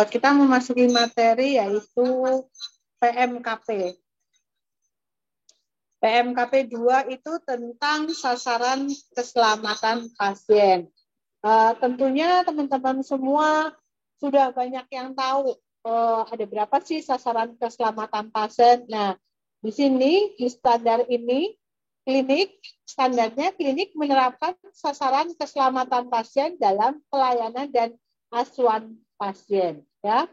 kita memasuki materi yaitu PMKP. PMKP 2 itu tentang sasaran keselamatan pasien. Tentunya teman-teman semua sudah banyak yang tahu ada berapa sih sasaran keselamatan pasien. Nah, di sini di standar ini standarnya klinik menerapkan sasaran keselamatan pasien dalam pelayanan dan asuhan pasien. Ya,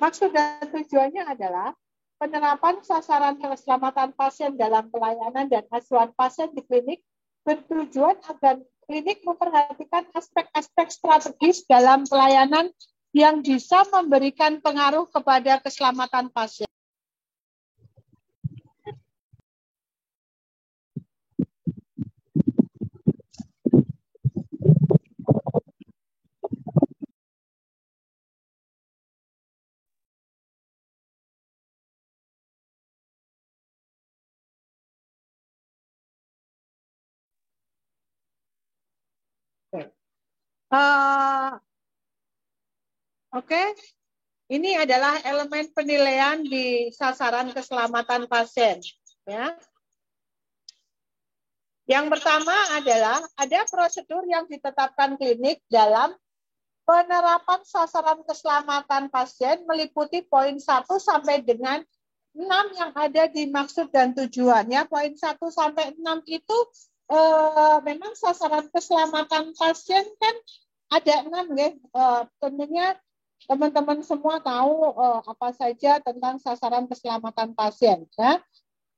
maksud dan tujuannya adalah penerapan sasaran keselamatan pasien dalam pelayanan dan asuhan pasien di klinik bertujuan agar klinik memperhatikan aspek-aspek strategis dalam pelayanan yang bisa memberikan pengaruh kepada keselamatan pasien. Oke. Ini adalah elemen penilaian di sasaran keselamatan pasien. Ya. Yang pertama adalah ada prosedur yang ditetapkan klinik dalam penerapan sasaran keselamatan pasien meliputi poin 1 sampai dengan 6 yang ada di maksud dan tujuannya. Poin 1 sampai 6 itu memang sasaran keselamatan pasien kan ada 6 ya. Tentunya teman-teman semua tahu apa saja tentang sasaran keselamatan pasien. Ya.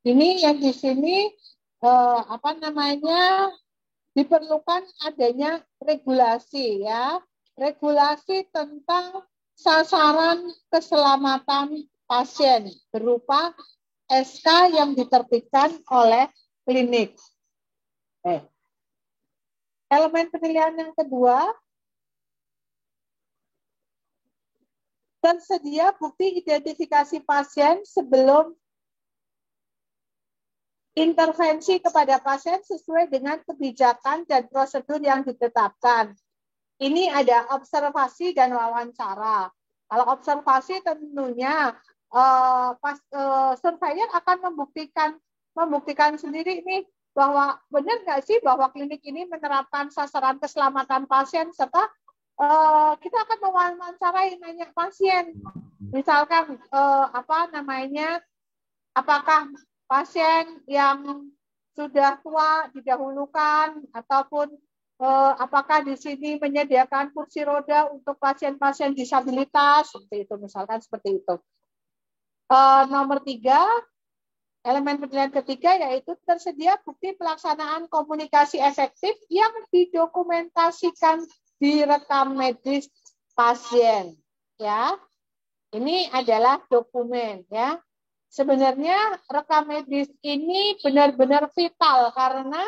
Ini yang di sini diperlukan adanya regulasi ya, regulasi tentang sasaran keselamatan pasien berupa SK yang diterbitkan oleh klinik. Elemen penilaian yang kedua, tersedia bukti identifikasi pasien sebelum intervensi kepada pasien sesuai dengan kebijakan dan prosedur yang ditetapkan. Ini ada observasi dan wawancara. Kalau observasi tentunya surveyor akan membuktikan sendiri nih bahwa benar nggak sih bahwa klinik ini menerapkan sasaran keselamatan pasien, serta kita akan mewawancarai nanya pasien. Misalkan apakah pasien yang sudah tua didahulukan ataupun apakah di sini menyediakan kursi roda untuk pasien-pasien disabilitas, seperti itu, misalkan seperti itu. Nomor 3, elemen penilaian ketiga yaitu tersedia bukti pelaksanaan komunikasi efektif yang didokumentasikan di rekam medis pasien. Ya, ini adalah dokumen. Ya, sebenarnya rekam medis ini benar-benar vital karena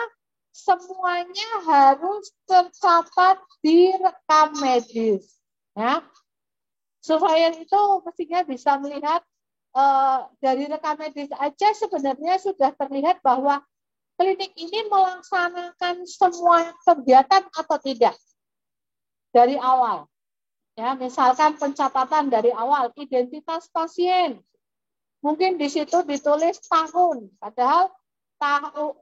semuanya harus tercatat di rekam medis. Ya. Surveyor itu mestinya bisa melihat dari rekam medis aja sebenarnya sudah terlihat bahwa klinik ini melaksanakan semua kegiatan atau tidak dari awal. Ya, misalkan pencatatan dari awal identitas pasien. Mungkin di situ ditulis tahun, padahal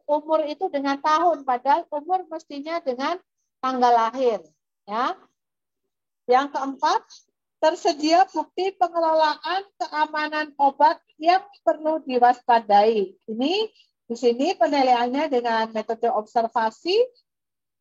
umur itu dengan tahun, padahal umur mestinya dengan tanggal lahir. Ya. Yang keempat, tersedia bukti pengelolaan keamanan obat yang perlu diwaspadai. Ini di sini penilaiannya dengan metode observasi.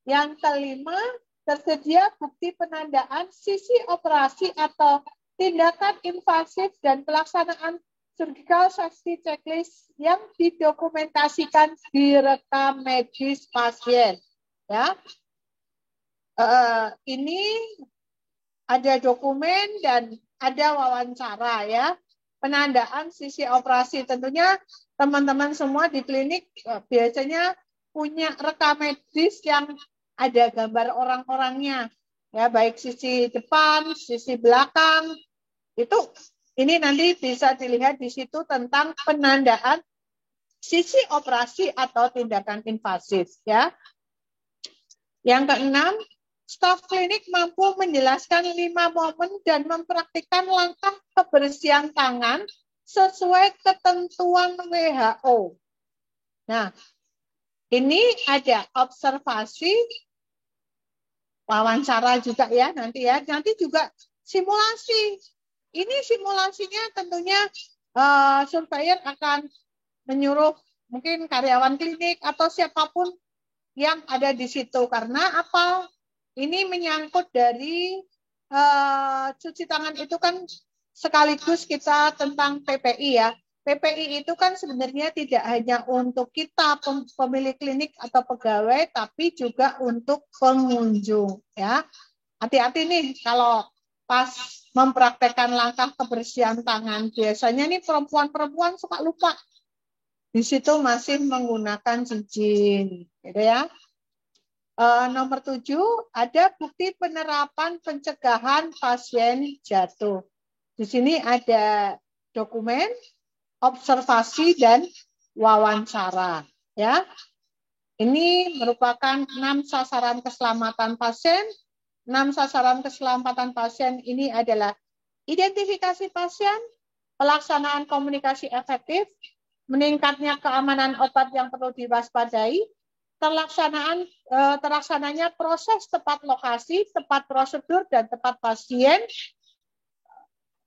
Yang kelima, tersedia bukti penandaan sisi operasi atau tindakan invasif dan pelaksanaan surgical safety checklist yang didokumentasikan di rekam medis pasien. Ya, ini ada dokumen dan ada wawancara ya. Penandaan sisi operasi, tentunya teman-teman semua di klinik biasanya punya rekam medis yang ada gambar orang-orangnya, ya, baik sisi depan, sisi belakang. Ini nanti bisa dilihat di situ tentang penandaan sisi operasi atau tindakan invasif, ya. Yang keenam, Staf klinik mampu menjelaskan 5 momen dan mempraktikkan langkah kebersihan tangan sesuai ketentuan WHO. Nah, ini ada observasi, wawancara juga ya nanti ya. Nanti juga simulasi. Ini simulasinya tentunya surveyor akan menyuruh mungkin karyawan klinik atau siapapun yang ada di situ. Karena apa? Ini menyangkut dari cuci tangan itu kan sekaligus kita tentang PPI ya. PPI itu kan sebenarnya tidak hanya untuk kita pemilik klinik atau pegawai, tapi juga untuk pengunjung ya. Hati-hati nih kalau pas mempraktekkan langkah kebersihan tangan. Biasanya nih perempuan-perempuan suka lupa. Di situ masih menggunakan cincin, gitu ya. Nomor 7, ada bukti penerapan pencegahan pasien jatuh. Di sini ada dokumen, observasi, dan wawancara. Ya, ini merupakan 6 sasaran keselamatan pasien. 6 sasaran keselamatan pasien ini adalah identifikasi pasien, pelaksanaan komunikasi efektif, meningkatnya keamanan obat yang perlu diwaspadai, terlaksananya proses tepat lokasi, tepat prosedur, dan tepat pasien,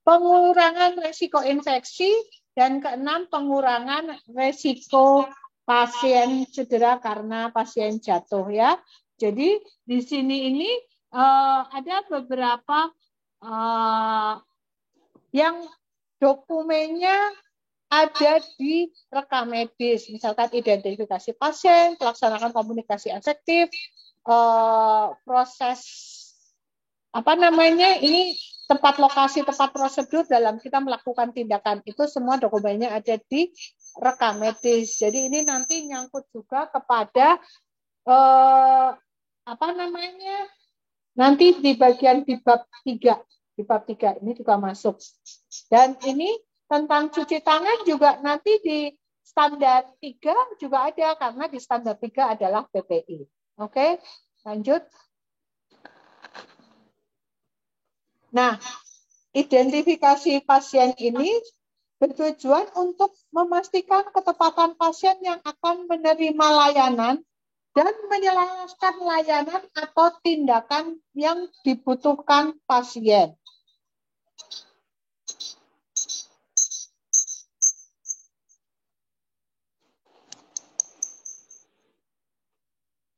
pengurangan risiko infeksi, dan keenam, pengurangan risiko pasien cedera karena pasien jatuh ya. Jadi di sini ini ada beberapa yang dokumennya ada di rekam medis, misalkan identifikasi pasien, pelaksanaan komunikasi efektif, proses ini tempat lokasi, tempat prosedur dalam kita melakukan tindakan, itu semua dokumennya ada di rekam medis. Jadi ini nanti nyangkut juga kepada nanti di bagian di bab 3 ini juga masuk. Dan ini tentang cuci tangan juga nanti di standar 3 juga ada, karena di standar 3 adalah PPI. Oke, lanjut. Nah, identifikasi pasien ini bertujuan untuk memastikan ketepatan pasien yang akan menerima layanan dan menyelaraskan layanan atau tindakan yang dibutuhkan pasien.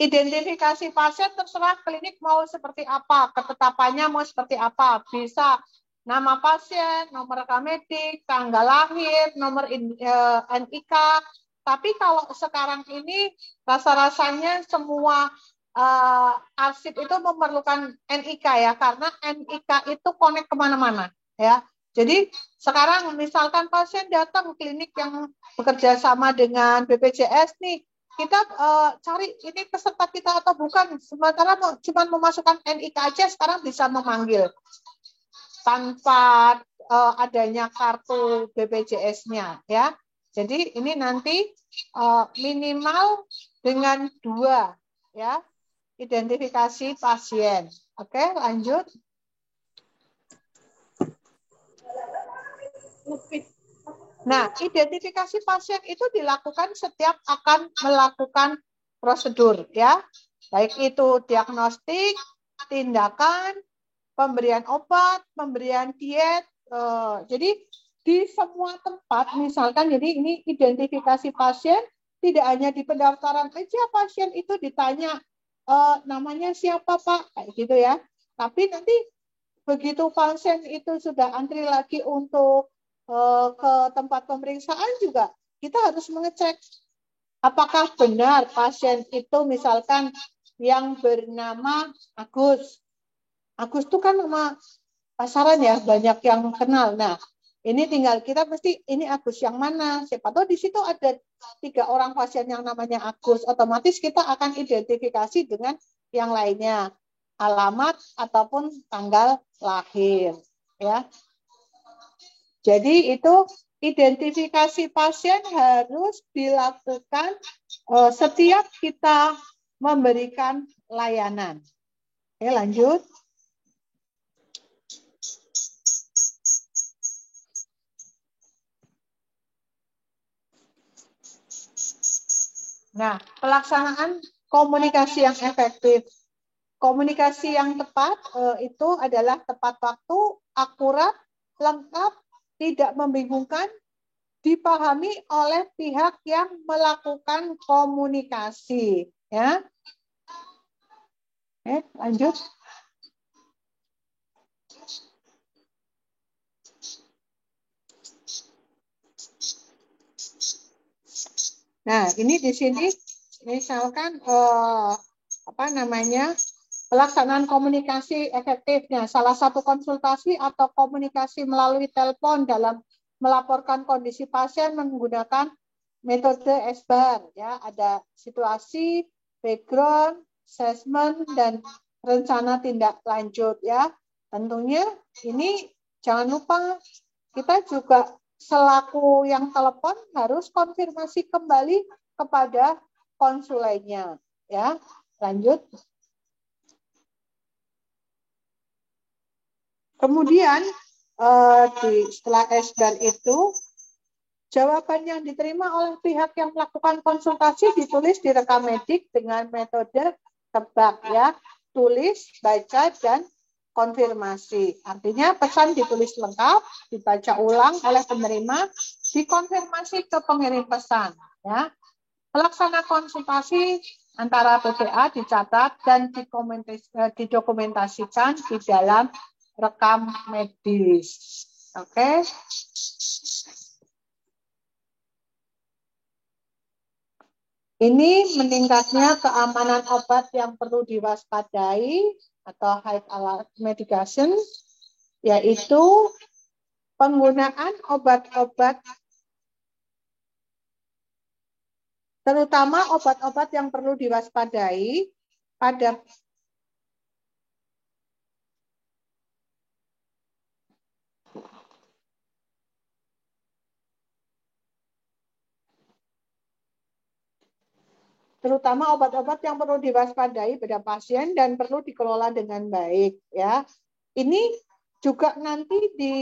Identifikasi pasien terserah klinik mau seperti apa, ketetapannya mau seperti apa. Bisa nama pasien, nomor rekam medik, tanggal lahir, nomor NIK. Tapi kalau sekarang ini rasa-rasanya semua arsip itu memerlukan NIK ya, karena NIK itu connect kemana-mana ya. Jadi sekarang misalkan pasien datang klinik yang bekerja sama dengan BPJS nih, kita cari ini peserta kita atau bukan. Sementara cuma memasukkan NIK aja sekarang bisa memanggil tanpa adanya kartu BPJS-nya ya. Jadi ini nanti minimal dengan 2 ya, identifikasi pasien. Oke, lanjut. Nah, identifikasi pasien itu dilakukan setiap akan melakukan prosedur ya. Baik itu diagnostik, tindakan, pemberian obat, pemberian diet. Jadi di semua tempat misalkan, jadi ini identifikasi pasien tidak hanya di pendaftaran aja pasien itu ditanya namanya siapa Pak, kayak gitu ya. Tapi nanti begitu pasien itu sudah antri lagi untuk ke tempat pemeriksaan juga, kita harus mengecek apakah benar pasien itu misalkan yang bernama Agus. Agus itu kan nama pasaran ya, banyak yang kenal. Nah, ini tinggal kita mesti ini Agus yang mana. Siapa tahu di situ ada 3 orang pasien yang namanya Agus, otomatis kita akan identifikasi dengan yang lainnya, alamat ataupun tanggal lahir, ya. Jadi itu identifikasi pasien harus dilakukan setiap kita memberikan layanan. Oke, lanjut. Nah, pelaksanaan komunikasi yang efektif. Komunikasi yang tepat itu adalah tepat waktu, akurat, lengkap, tidak membingungkan, dipahami oleh pihak yang melakukan komunikasi. Ya, lanjut. Nah, ini di sini misalkan pelaksanaan komunikasi efektifnya. Salah satu konsultasi atau komunikasi melalui telepon dalam melaporkan kondisi pasien menggunakan metode SBAR. Ya, ada situasi, background, assessment, dan rencana tindak lanjut. Ya, tentunya ini jangan lupa kita juga selaku yang telepon harus konfirmasi kembali kepada konsulennya. Ya, lanjut. Kemudian setelah SBAR itu, jawaban yang diterima oleh pihak yang melakukan konsultasi ditulis di rekam medik dengan metode tebak, ya, tulis, baca, dan konfirmasi. Artinya pesan ditulis lengkap, dibaca ulang oleh penerima, dikonfirmasi ke pengirim pesan. Ya. Pelaksana konsultasi antara PPA dicatat dan didokumentasikan di dalam rekam medis. Oke. Ini meningkatnya keamanan obat yang perlu diwaspadai atau high alert medication, yaitu penggunaan obat-obat, terutama obat-obat yang perlu diwaspadai pada yang perlu diwaspadai pada pasien dan perlu dikelola dengan baik, ya. Ini juga nanti di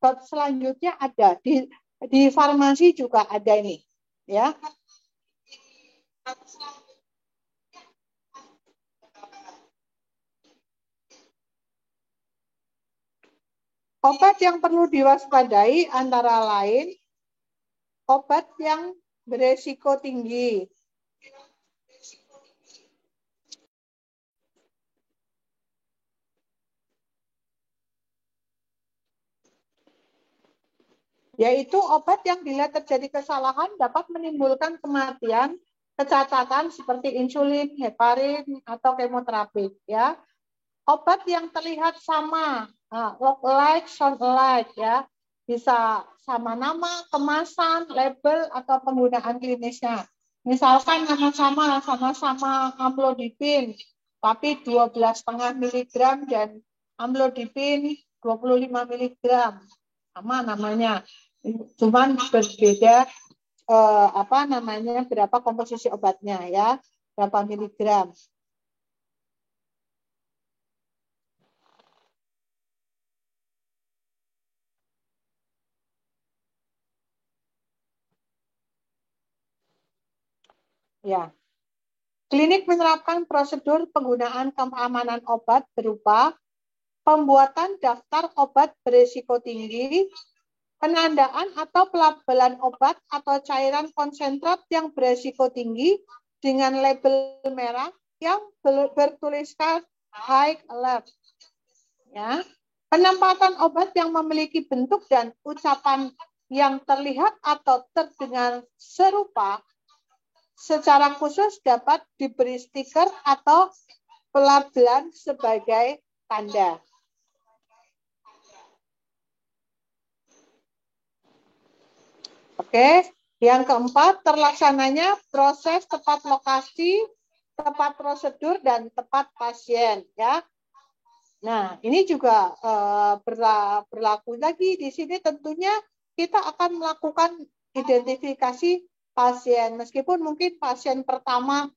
bab selanjutnya ada di farmasi juga ada ini, ya. Obat yang perlu diwaspadai antara lain obat yang beresiko tinggi, yaitu obat yang bila terjadi kesalahan dapat menimbulkan kematian, kecacatan seperti insulin, heparin, atau kemoterapi. Ya, obat yang terlihat sama, look alike, sound alike, ya, bisa sama nama, kemasan, label, atau penggunaan klinisnya. Misalkan sama-sama amlodipin, tapi 12,5 mg dan amlodipin 25 mg, sama namanya. Cuman berbeda berapa komposisi obatnya, ya, berapa miligram. Ya. Klinik menerapkan prosedur penggunaan keamanan obat berupa pembuatan daftar obat berisiko tinggi, penandaan atau pelabelan obat atau cairan konsentrat yang berisiko tinggi dengan label merah yang bertuliskan high alert. Ya. Penempatan obat yang memiliki bentuk dan ucapan yang terlihat atau terdengar serupa secara khusus dapat diberi stiker atau pelabelan sebagai tanda. Oke, yang keempat, terlaksananya proses tepat lokasi, tepat prosedur, dan tepat pasien. Ya. Nah, ini juga berlaku lagi di sini. Tentunya kita akan melakukan identifikasi pasien, meskipun mungkin pasien pertama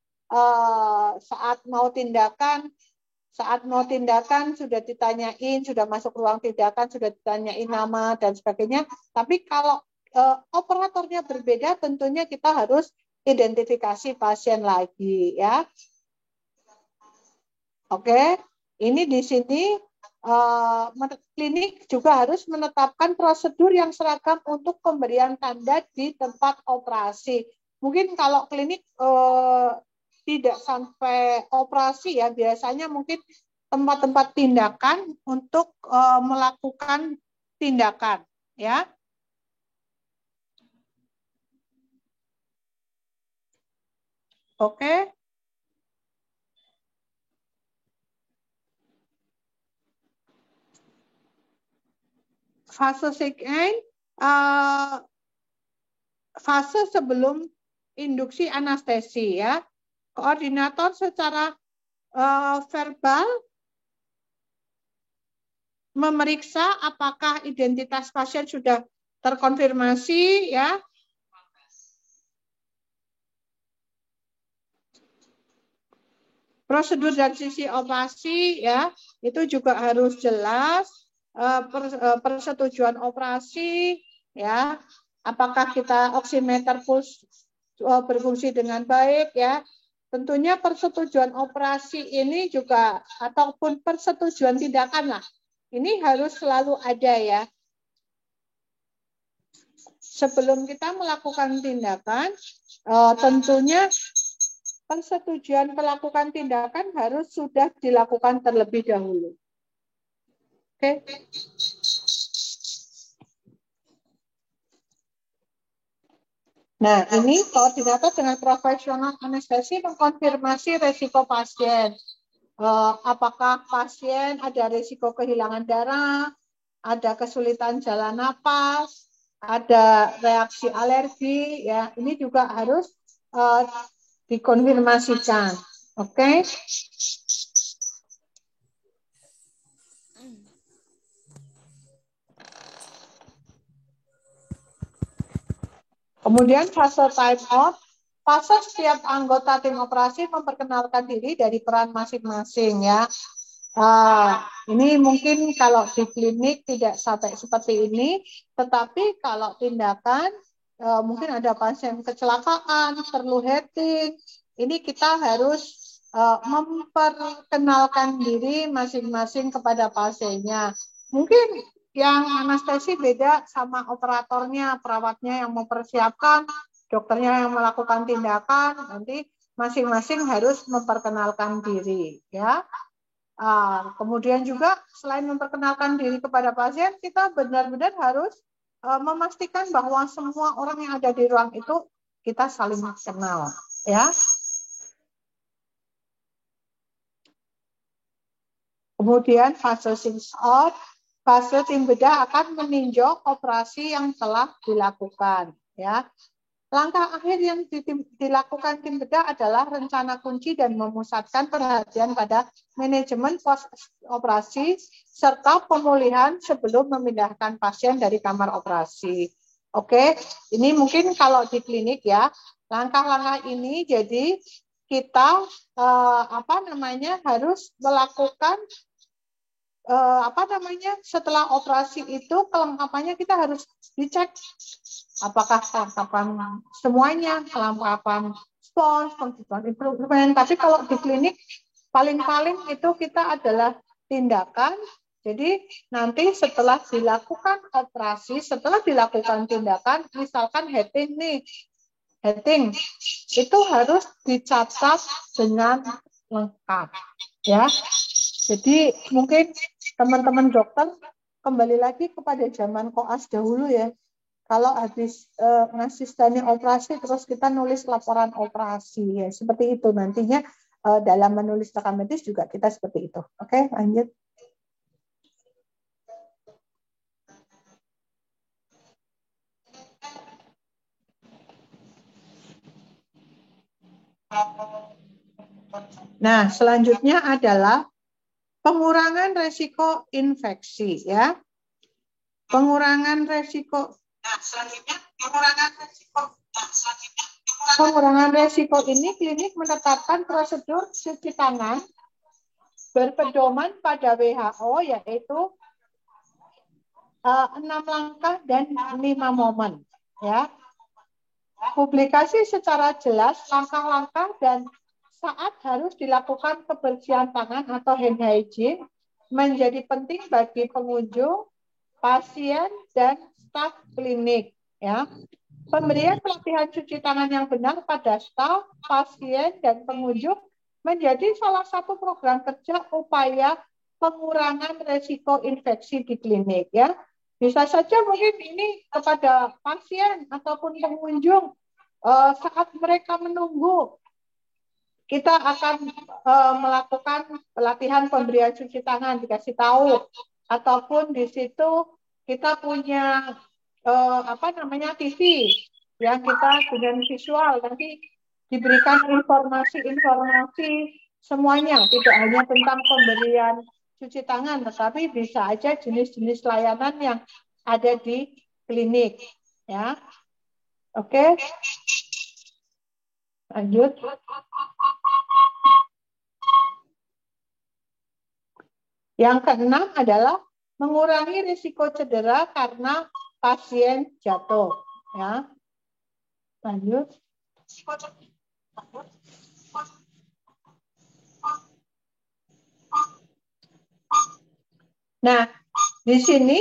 saat mau tindakan saat mau tindakan sudah ditanyain, sudah masuk ruang tindakan, sudah ditanyain nama dan sebagainya. Tapi kalau operatornya berbeda, tentunya kita harus identifikasi pasien lagi ya. Oke, ini di sini klinik juga harus menetapkan prosedur yang seragam untuk pemberian tanda di tempat operasi. Mungkin kalau klinik tidak sampai operasi ya, biasanya mungkin tempat-tempat tindakan untuk melakukan tindakan ya. Oke. Fase check-in, fase sebelum induksi anestesi ya. Koordinator secara verbal memeriksa apakah identitas pasien sudah terkonfirmasi ya. Prosedur dari sisi operasi ya, itu juga harus jelas. Persetujuan operasi ya, apakah kita oximeter puls berfungsi dengan baik ya. Tentunya persetujuan operasi ini juga ataupun persetujuan tindakan lah. Ini harus selalu ada ya. Sebelum kita melakukan tindakan, tentunya persetujuan melakukan tindakan harus sudah dilakukan terlebih dahulu. Oke. Nah, ini koordinator dengan profesional anestesi mengkonfirmasi resiko pasien. Apakah pasien ada risiko kehilangan darah, ada kesulitan jalan napas, ada reaksi alergi, ya ini juga harus dikonfirmasikan. Oke. Kemudian fase time out, fase setiap anggota tim operasi memperkenalkan diri dari peran masing-masing ya. Ini mungkin kalau di klinik tidak sampai seperti ini, tetapi kalau tindakan mungkin ada pasien kecelakaan, perlu heading, ini kita harus memperkenalkan diri masing-masing kepada pasiennya. Mungkin yang anestesi beda sama operatornya, perawatnya yang mempersiapkan, dokternya yang melakukan tindakan, nanti masing-masing harus memperkenalkan diri ya. Kemudian juga selain memperkenalkan diri kepada pasien, kita benar-benar harus memastikan bahwa semua orang yang ada di ruang itu kita saling kenal ya. Kemudian fase sings out, fase tim bedah akan meninjau operasi yang telah dilakukan ya. Langkah akhir yang dilakukan tim bedah adalah rencana kunci dan memusatkan perhatian pada manajemen pos operasi serta pemulihan sebelum memindahkan pasien dari kamar operasi. Oke, ini mungkin kalau di klinik ya, langkah-langkah ini jadi kita harus melakukan setelah operasi itu kelengkapannya kita harus dicek apakah kelengkapan semuanya, kelengkapan spons, kebutuhan improvement. Tapi kalau di klinik paling-paling itu kita adalah tindakan. Jadi nanti setelah dilakukan operasi, setelah dilakukan tindakan, misalkan heading nih, heading itu harus dicatat dengan lengkap, ya. Jadi mungkin teman-teman dokter kembali lagi kepada zaman koas dahulu ya. Kalau habis ngasih standing operasi terus kita nulis laporan operasi ya, seperti itu nantinya dalam menulis rekam medis juga kita seperti itu. Oke, lanjut. Nah, selanjutnya adalah pengurangan resiko infeksi ya. Pengurangan resiko. Nah, selanjutnya pengurangan resiko ini klinik menetapkan prosedur cuci tangan berpedoman pada WHO yaitu 6 langkah dan 5 momen. Ya, publikasi secara jelas langkah-langkah dan saat harus dilakukan kebersihan tangan atau hand hygiene menjadi penting bagi pengunjung, pasien, dan staf klinik. Ya, pemberian pelatihan cuci tangan yang benar pada staf, pasien, dan pengunjung menjadi salah satu program kerja upaya pengurangan resiko infeksi di klinik. Ya, bisa saja mungkin ini kepada pasien ataupun pengunjung saat mereka menunggu kita akan melakukan pelatihan pemberian cuci tangan, dikasih tahu, ataupun di situ kita punya TV yang kita dengan visual nanti diberikan informasi semuanya, tidak hanya tentang pemberian cuci tangan, tetapi bisa aja jenis-jenis layanan yang ada di klinik. Ya, oke, lanjut. Yang keenam adalah mengurangi risiko cedera karena pasien jatuh. Ya, lanjut. Nah, di sini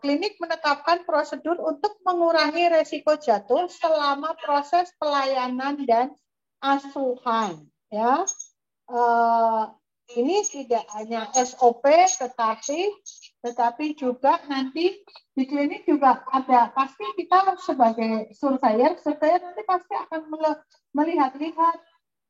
klinik menetapkan prosedur untuk mengurangi risiko jatuh selama proses pelayanan dan asuhan. Ya, ini tidak hanya SOP, tetapi juga nanti di klinik juga ada, pasti kita sebagai surveyor nanti pasti akan melihat-lihat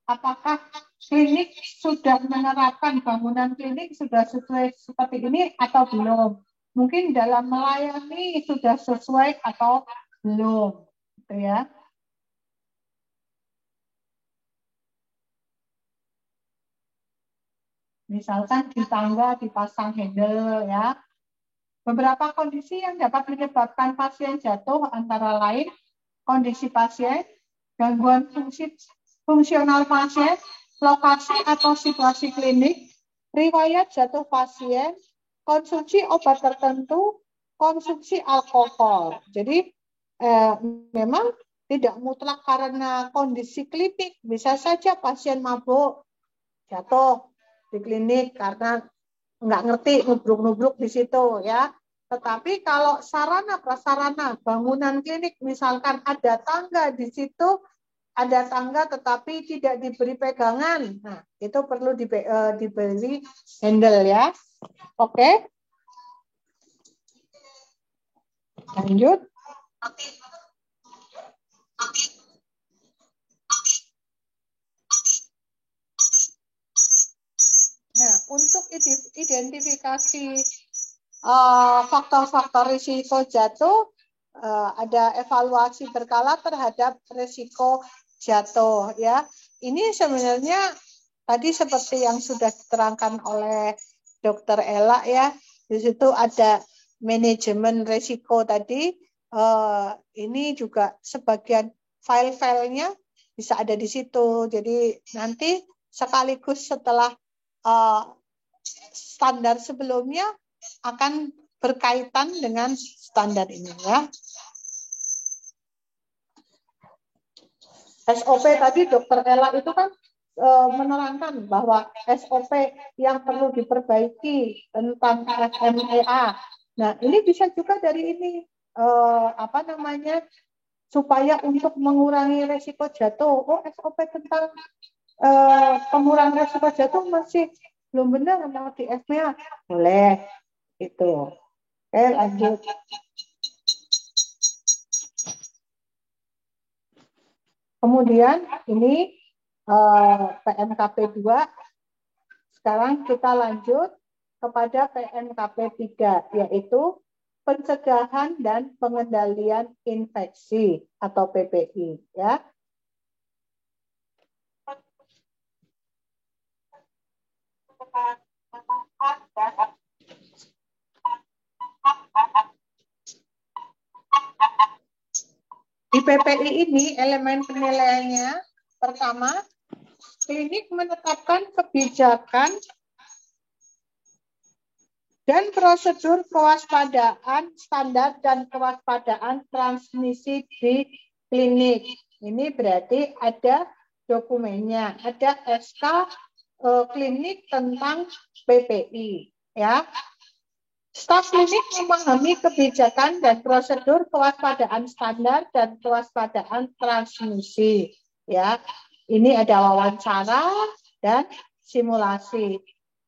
apakah klinik sudah menerapkan bangunan klinik sudah sesuai seperti ini atau belum. Mungkin dalam melayani sudah sesuai atau belum, gitu ya. Misalkan di tangga dipasang handle ya. Beberapa kondisi yang dapat menyebabkan pasien jatuh antara lain kondisi pasien, gangguan fungsional pasien, lokasi atau situasi klinik, riwayat jatuh pasien, konsumsi obat tertentu, konsumsi alkohol. Jadi memang tidak mutlak karena kondisi klinik, bisa saja pasien mabuk jatuh di klinik karena nggak ngerti nubruk-nubruk di situ ya. Tetapi kalau sarana prasarana bangunan klinik misalkan ada tangga di situ, ada tangga tetapi tidak diberi pegangan, nah itu perlu diberi handle ya. Oke, lanjut. Nah, untuk identifikasi faktor-faktor risiko jatuh, ada evaluasi berkala terhadap risiko jatuh ya. Ini sebenarnya tadi seperti yang sudah diterangkan oleh Dr. Ella ya. Di situ ada manajemen risiko tadi. Ini juga sebagian file-filenya bisa ada di situ. Jadi nanti sekaligus setelah standar sebelumnya akan berkaitan dengan standar ini ya. SOP tadi Dr. Ella itu kan menerangkan bahwa SOP yang perlu diperbaiki tentang FMEA. Nah, ini bisa juga dari ini supaya untuk mengurangi resiko jatuh. Oh, SOP tentang pengurangan resiko jatuh masih belum benar mau di FMEA. Boleh itu. Oke, lanjut. Kemudian ini PMKP 2. Sekarang kita lanjut kepada PMKP 3, yaitu pencegahan dan pengendalian infeksi atau PPI ya. Di PPI ini elemen penilaiannya pertama, klinik menetapkan kebijakan dan prosedur kewaspadaan standar dan kewaspadaan transmisi di klinik. Ini berarti ada dokumennya, ada SK klinik tentang PPI, ya. Staf klinik memahami kebijakan dan prosedur kewaspadaan standar dan kewaspadaan transmisi, ya. Ini ada wawancara dan simulasi.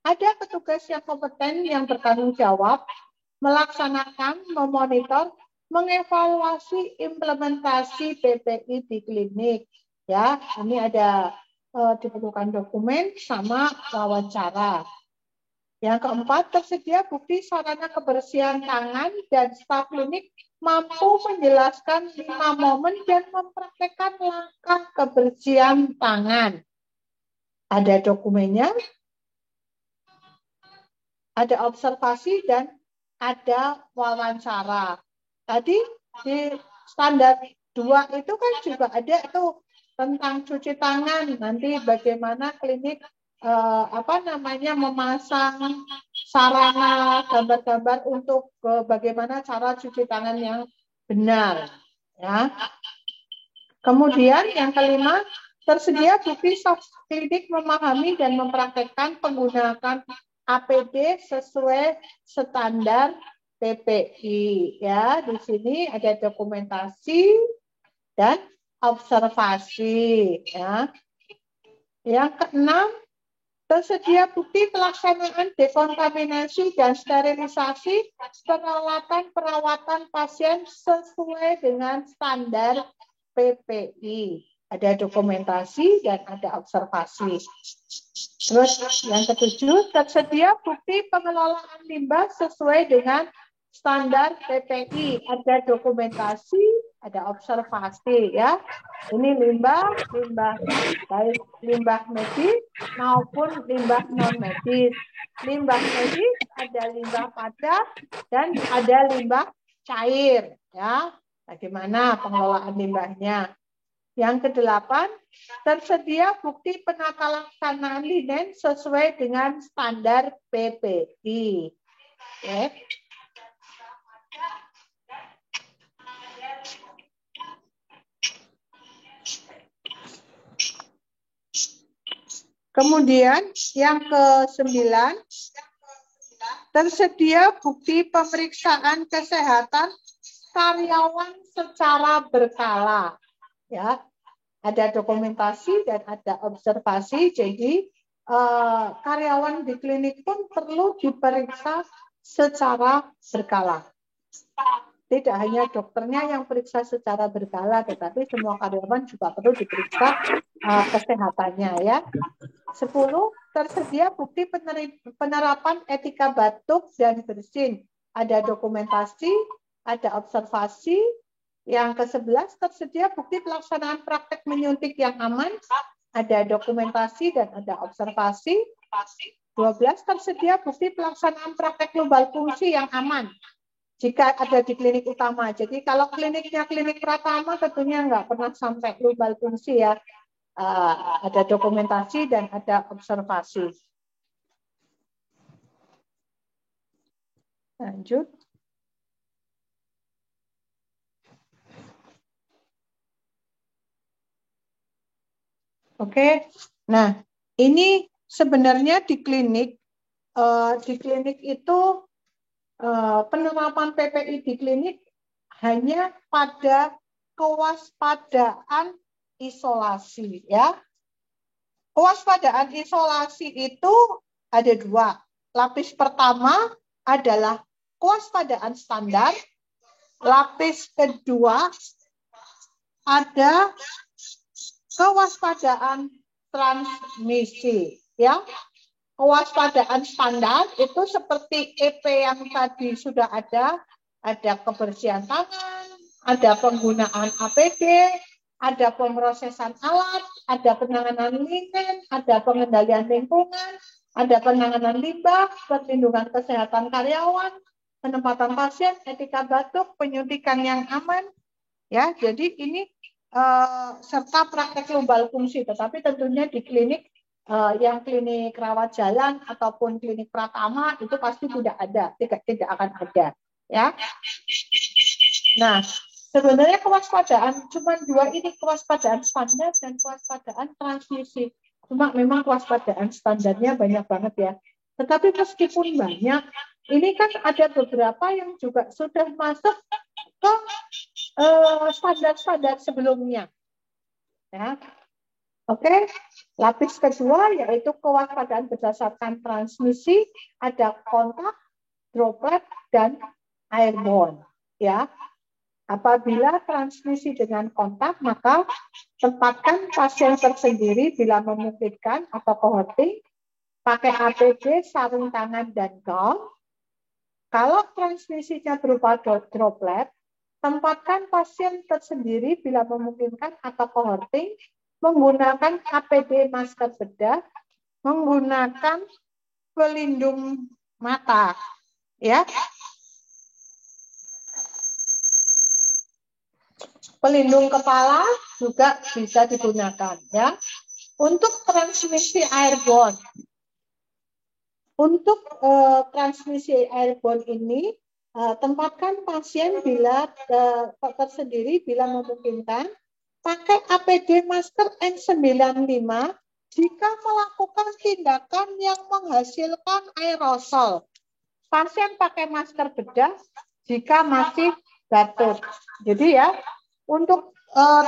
Ada petugas yang kompeten yang bertanggung jawab melaksanakan, memonitor, mengevaluasi implementasi PPI di klinik. Ya, ini ada diperlukan dokumen sama wawancara. Yang keempat, tersedia bukti sarana kebersihan tangan dan staf klinik mampu menjelaskan 5 momen dan mempraktekkan langkah kebersihan tangan. Ada dokumennya, ada observasi dan ada wawancara. Tadi di standar 2 itu kan juga ada tuh tentang cuci tangan. Nanti bagaimana klinik memasang sarana gambar-gambar untuk bagaimana cara cuci tangan yang benar. Ya. Kemudian yang kelima, tersedia bukti staf klinik memahami dan mempraktekkan penggunaan APD sesuai standar PPI. Ya, di sini ada dokumentasi dan observasi. Ya. Yang keenam, tersedia bukti pelaksanaan dekontaminasi dan sterilisasi peralatan perawatan pasien sesuai dengan standar PPI. Ada dokumentasi dan ada observasi. Terus yang ketujuh, tersedia bukti pengelolaan limbah sesuai dengan standar PPI. Ada dokumentasi, ada observasi, ya. Ini limbah baik limbah medis maupun limbah non medis. Limbah medis ada limbah padat dan ada limbah cair, ya. Bagaimana pengelolaan limbahnya? Yang kedelapan, tersedia bukti penata laksanaan linen sesuai dengan standar PPI. Okay. Kemudian yang ke-9, tersedia bukti pemeriksaan kesehatan karyawan secara berkala. Ya, ada dokumentasi dan ada observasi. Jadi karyawan di klinik pun perlu diperiksa secara berkala. Tidak hanya dokternya yang periksa secara berkala, tetapi semua karyawan juga perlu diperiksa kesehatannya, ya. 10, tersedia bukti penerapan etika batuk dan bersin. Ada dokumentasi, ada observasi. Yang ke-11, tersedia bukti pelaksanaan praktek menyuntik yang aman. Ada dokumentasi dan ada observasi. 12, tersedia bukti pelaksanaan praktek global fungsi yang aman. Jika ada di klinik utama. Jadi kalau kliniknya klinik Pratama tentunya nggak pernah sampai global fungsi, ya. Ada dokumentasi dan ada observasi. Lanjut. Oke. Nah, ini sebenarnya di klinik itu penerapan PPI di klinik hanya pada kewaspadaan isolasi, ya. Kewaspadaan isolasi itu ada 2. Lapis pertama adalah kewaspadaan standar. Lapis kedua ada kewaspadaan transmisi, ya. Kewaspadaan standar itu seperti EP yang tadi sudah ada kebersihan tangan, ada penggunaan APD, ada pemrosesan alat, ada penanganan linen, ada pengendalian lingkungan, ada penanganan limbah, perlindungan kesehatan karyawan, penempatan pasien, etika batuk, penyuntikan yang aman, ya. Jadi ini serta praktek global fungsi, tetapi tentunya di klinik yang klinik rawat jalan ataupun klinik Pratama itu pasti tidak ada, tidak akan ada, ya. Nah, sebenarnya kewaspadaan cuma dua ini, kewaspadaan standar dan kewaspadaan transmisi. Cuma memang kewaspadaan standarnya banyak banget ya. Tetapi meskipun banyak, ini kan ada beberapa yang juga sudah masuk ke standar-standar sebelumnya. Ya. Oke, lapis kedua yaitu kewaspadaan berdasarkan transmisi, ada kontak, droplet, dan airborne. Ya. Apabila transmisi dengan kontak, maka tempatkan pasien tersendiri bila memungkinkan atau cohorting, pakai APD, sarung tangan, dan gaun. Kalau transmisinya berupa droplet, tempatkan pasien tersendiri bila memungkinkan atau cohorting, menggunakan APD masker bedah, menggunakan pelindung mata. Ya. Pelindung kepala juga bisa digunakan, ya. Untuk transmisi airborne, ini tempatkan pasien bila tersendiri bila memungkinkan, pakai APD masker N95 jika melakukan tindakan yang menghasilkan aerosol. Pasien pakai masker bedah jika masih batuk. Jadi ya, untuk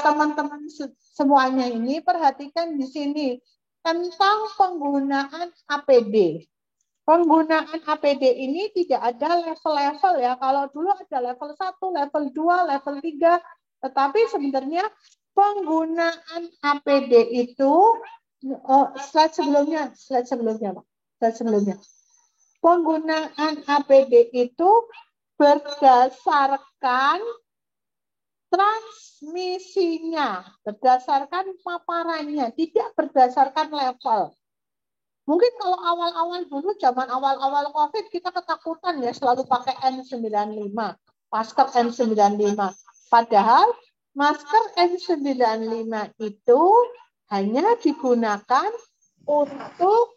teman-teman semuanya ini perhatikan di sini tentang penggunaan APD. Penggunaan APD ini tidak ada level-level ya. Kalau dulu ada level 1, level 2, level 3, tetapi sebenarnya penggunaan APD itu slide sebelumnya, Pak. Penggunaan APD itu berdasarkan transmisinya, berdasarkan paparannya, tidak berdasarkan level. Mungkin kalau awal-awal dulu, zaman awal-awal COVID, kita ketakutan ya selalu pakai N95, masker N95. Padahal masker N95 itu hanya digunakan untuk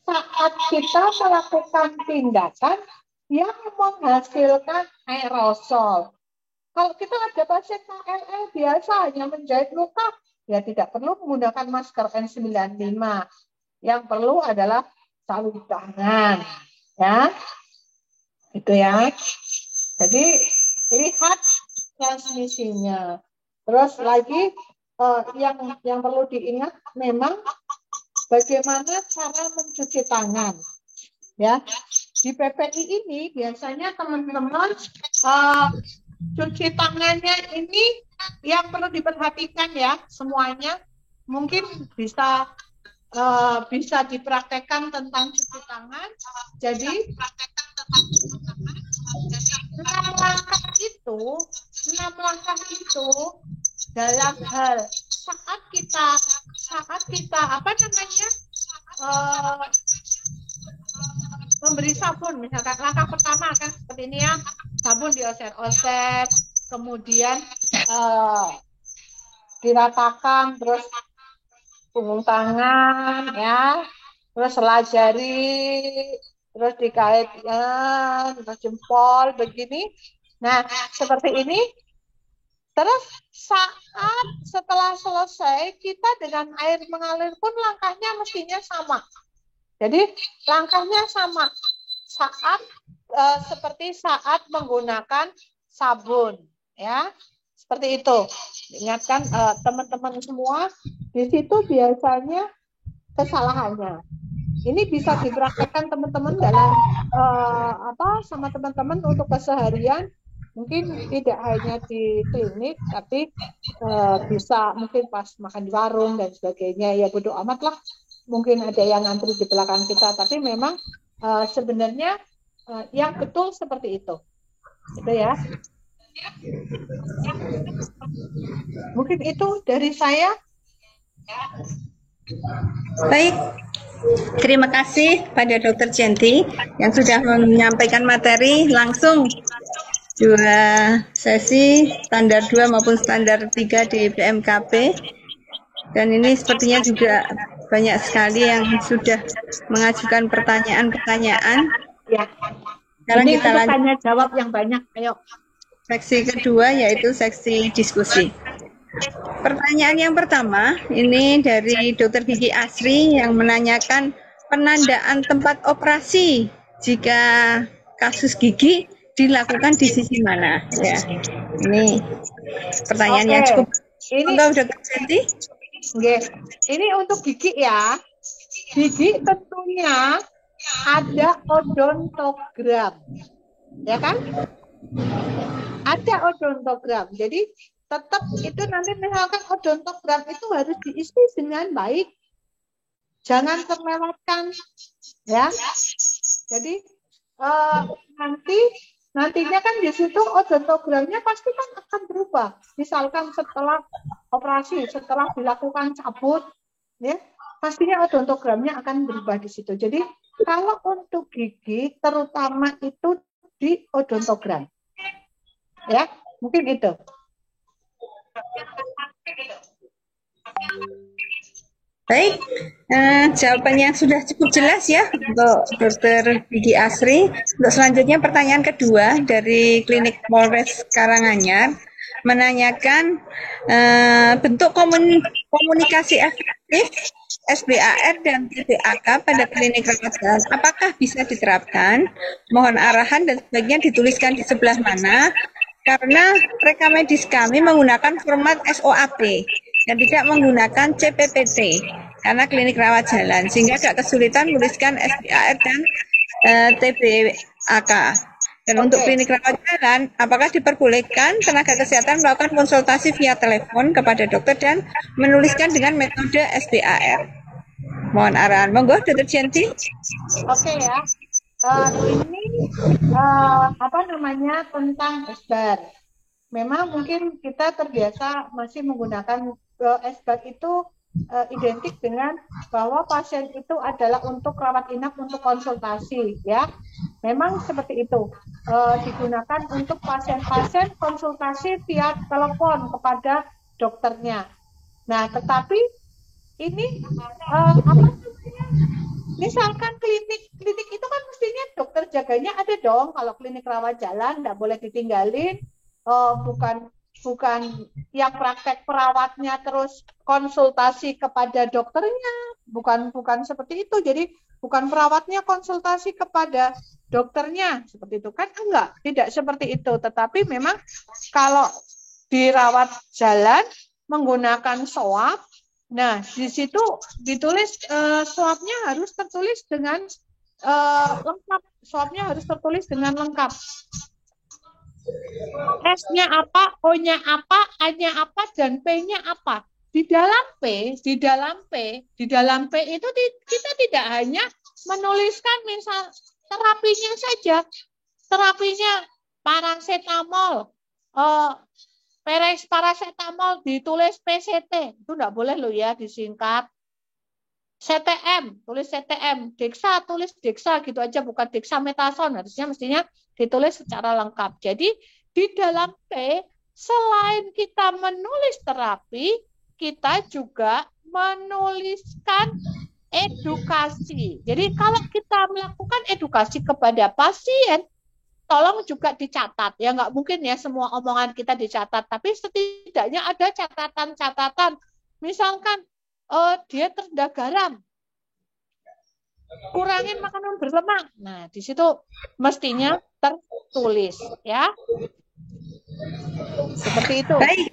saat kita melakukan tindakan yang menghasilkan aerosol. Kalau kita ada pasien KLL biasa hanya menjahit luka, ya tidak perlu menggunakan masker N95. Yang perlu adalah sarung tangan, ya, itu ya. Jadi lihat transmisinya. Terus lagi yang perlu diingat memang bagaimana cara mencuci tangan, ya. Di PPI ini biasanya teman-teman cuci tangannya ini yang perlu diperhatikan ya semuanya. Mungkin bisa dipraktekkan tentang cuci tangan. Jadi 6 langkah itu dalam hal saat kita apa namanya memberi sabun, misalkan langkah pertama kan seperti ini ya, sabun dioset-oset, kemudian diratakan, terus punggung tangan ya, terus sela jari, terus dikaitkan, terus jempol begini. Nah, seperti ini. Terus setelah selesai, kita dengan air mengalir pun langkahnya mestinya sama. Jadi langkahnya sama seperti saat menggunakan sabun, ya, seperti itu. Ingatkan teman-teman semua, di situ biasanya kesalahannya. Ini bisa dipraktekkan teman-teman dalam sama teman-teman untuk keseharian. Mungkin tidak hanya di klinik, tapi bisa mungkin pas makan di warung dan sebagainya. Ya bodo amat lah. Mungkin ada yang ngantri di belakang kita, tapi memang sebenarnya yang betul seperti itu. Gitu ya. Mungkin itu dari saya. Baik, terima kasih pada Dr. Jenti yang sudah menyampaikan materi langsung 2 sesi standar 2 maupun standar 3 di BMKP. Dan ini sepertinya juga banyak sekali yang sudah mengajukan pertanyaan-pertanyaan. Ya. Sekarang Ini kita untuk lanjut tanya jawab yang banyak. Ayo. seksi kedua, yaitu seksi diskusi. Pertanyaan yang pertama ini dari Dr. Gigi Asri yang menanyakan penandaan tempat operasi jika kasus gigi dilakukan di sisi mana? Ya, ini pertanyaan yang cukup. Ini Dr. Senti? Ini untuk gigi ya. Gigi tentunya ada odontogram, ya kan? Ada odontogram. Jadi tetap itu nanti misalkan odontogram itu harus diisi dengan baik. Jangan terlewatkan, ya. Jadi nantinya kan di situ odontogramnya pasti kan akan berubah. Misalkan setelah operasi, setelah dilakukan cabut, ya, pastinya odontogramnya akan berubah di situ. Jadi kalau untuk gigi terutama itu di odontogram, ya, mungkin itu. Baik, jawabannya sudah cukup jelas ya untuk Dr. Gigi Asri. Untuk selanjutnya pertanyaan kedua dari Klinik Polres Karanganyar menanyakan bentuk komunikasi efektif SBAR dan TBAK pada klinik rawat jalan. Apakah bisa diterapkan? Mohon arahan dan sebaiknya dituliskan di sebelah mana? Karena rekam medis kami menggunakan format SOAP dan tidak menggunakan CPPT karena klinik rawat jalan, sehingga agak kesulitan menuliskan SBAR dan TBAK. Dan untuk klinik rawat jalan, apakah diperbolehkan tenaga kesehatan melakukan konsultasi via telepon kepada dokter dan menuliskan dengan metode SBAR? Mohon arahan. Monggo, Dr. Jenti. Oke ya. Ini tentang SBAR. Memang mungkin kita terbiasa masih menggunakan SBAR itu identik dengan bahwa pasien itu adalah untuk rawat inap, untuk konsultasi, ya. Memang seperti itu, digunakan untuk pasien-pasien konsultasi via telepon kepada dokternya. Nah, tetapi ini misalkan klinik itu kan mestinya dokter jaganya ada dong. Kalau klinik rawat jalan nggak boleh ditinggalin. Bukan yang praktek perawatnya terus konsultasi kepada dokternya, bukan seperti itu. Jadi bukan perawatnya konsultasi kepada dokternya seperti itu kan, enggak, tidak seperti itu. Tetapi memang kalau dirawat jalan menggunakan SOAP, nah di situ ditulis SOAP-nya harus tertulis dengan lengkap. SOAP-nya harus tertulis dengan lengkap. S-nya apa, O-nya apa, A-nya apa, dan P-nya apa. Di dalam P itu kita tidak hanya menuliskan misal terapinya saja. Terapinya paracetamol, paracetamol ditulis PCT. Itu enggak boleh loh ya disingkat. CTM, tulis CTM, Dexa, tulis Dexa gitu aja, bukan dexamethasone. Mestinya ditulis secara lengkap. Jadi di dalam P, selain kita menulis terapi, kita juga menuliskan edukasi. Jadi kalau kita melakukan edukasi kepada pasien, tolong juga dicatat. Ya nggak mungkin ya semua omongan kita dicatat, tapi setidaknya ada catatan-catatan. Misalkan dia terendah garam, kurangin makanan berlemak. Nah, di situ mestinya tertulis, ya. Seperti itu. Baik.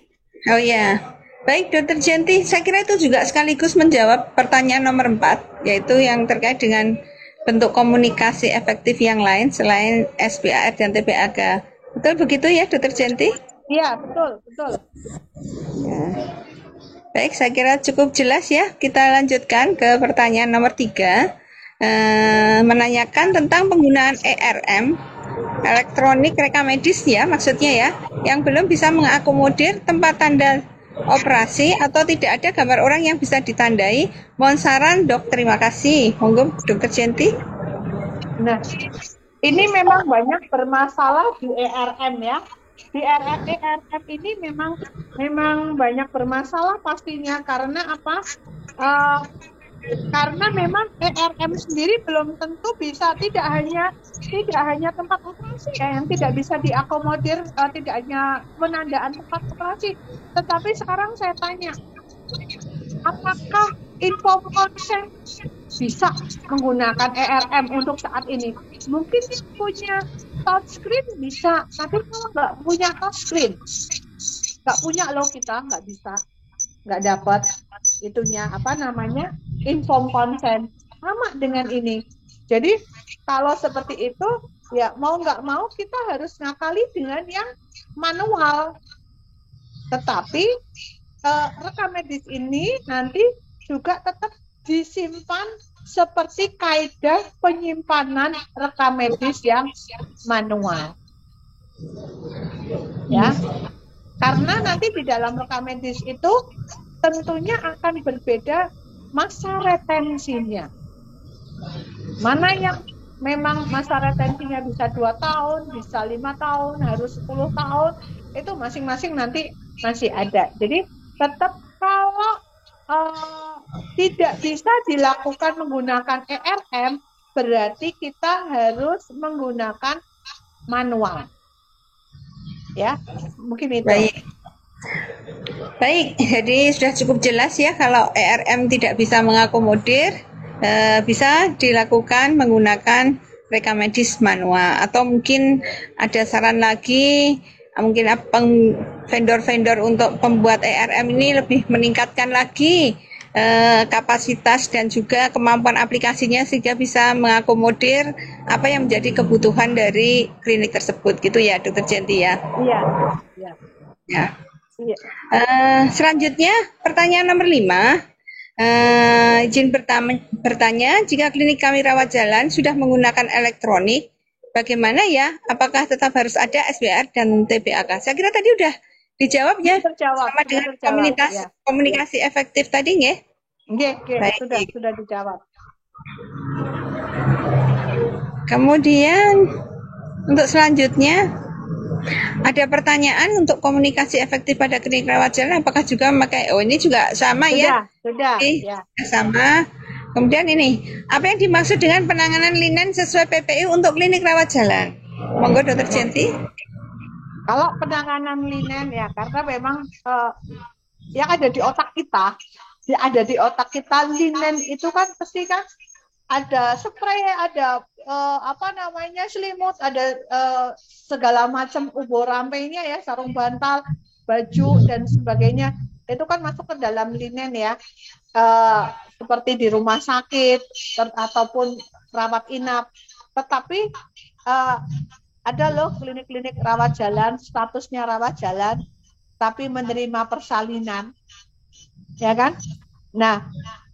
Oh ya. Baik, Dr. Jenti, saya kira itu juga sekaligus menjawab pertanyaan nomor 4, yaitu yang terkait dengan bentuk komunikasi efektif yang lain selain SBAR dan TBAK. Betul begitu ya, Dr. Jenti? Iya, betul. Ya. Baik, saya kira cukup jelas ya. Kita lanjutkan ke pertanyaan nomor 3. Menanyakan tentang penggunaan ERM, elektronik rekam medis ya, maksudnya ya, yang belum bisa mengakomodir tempat tanda operasi atau tidak ada gambar orang yang bisa ditandai. Mohon saran dok, terima kasih. Monggo Dr. Jenti. Nah, ini memang banyak bermasalah di ERM ya. Di ERM ini memang banyak bermasalah pastinya, karena apa? Karena memang ERM sendiri belum tentu bisa, tidak hanya tempat operasi ya yang tidak bisa diakomodir, tidak hanya penandaan tempat operasi, tetapi sekarang saya tanya, apakah inform consent bisa menggunakan ERM untuk saat ini? Mungkin yang punya touchscreen bisa, tapi kalau nggak punya touchscreen, nggak punya loh, kita nggak bisa, nggak dapat itunya apa namanya inform consent sama dengan ini. Jadi kalau seperti itu ya mau nggak mau kita harus ngakali dengan yang manual. Tetapi rekam medis ini nanti juga tetap disimpan seperti kaidah penyimpanan rekam medis yang manual. Ya. Karena nanti di dalam rekam medis itu tentunya akan berbeda masa retensinya. Mana yang memang masa retensinya bisa 2 tahun, bisa 5 tahun, harus 10 tahun, itu masing-masing nanti masih ada. Jadi tetap kalau tidak bisa dilakukan menggunakan ERM, berarti kita harus menggunakan manual. Ya, mungkin itu. Baik, jadi sudah cukup jelas ya kalau ERM tidak bisa mengakomodir, bisa dilakukan menggunakan rekam medis manual. Atau mungkin ada saran lagi, mungkin vendor-vendor untuk pembuat ERM ini lebih meningkatkan lagi kapasitas dan juga kemampuan aplikasinya sehingga bisa mengakomodir apa yang menjadi kebutuhan dari klinik tersebut, gitu ya, Dr. Jenti ya? Iya. Ya. Selanjutnya pertanyaan nomor 5. Izin bertanya, jika klinik kami rawat jalan sudah menggunakan elektronik, bagaimana ya? Apakah tetap harus ada SBR dan TBAK? Saya kira tadi udah dijawab ya, sama dengan komunikasi efektif tadi nggih? Nggih, sudah dijawab. Kemudian untuk selanjutnya ada pertanyaan untuk komunikasi efektif pada klinik rawat jalan, apakah juga memakai, ini juga sama ya? Sudah. Sama. Kemudian ini, apa yang dimaksud dengan penanganan linen sesuai PPI untuk klinik rawat jalan? Monggo Dr. Jenti. Kalau penanganan linen ya, karena memang yang ada di otak kita, linen itu kan pasti kan ada spray, ada selimut, ada segala macam ubur rampenya ya, sarung bantal, baju dan sebagainya. Itu kan masuk ke dalam linen ya, seperti di rumah sakit ataupun rawat inap. Tetapi ada loh klinik-klinik rawat jalan, statusnya rawat jalan, tapi menerima persalinan, ya kan? Nah,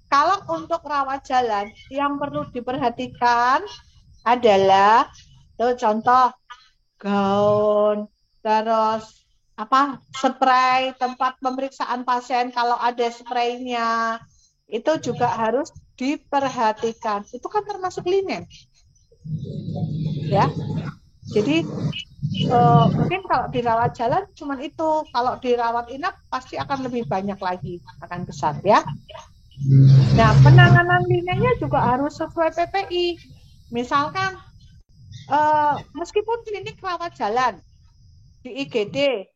kalau untuk rawat jalan yang perlu diperhatikan adalah contoh gaun, terus spray, tempat pemeriksaan pasien kalau ada spraynya itu juga harus diperhatikan. Itu kan termasuk linen, ya. Jadi mungkin kalau dirawat jalan cuma itu, kalau dirawat inap pasti akan lebih banyak lagi, akan besar ya. Nah, penanganan linennya juga harus sesuai PPI. Misalkan meskipun klinik rawat jalan di IGD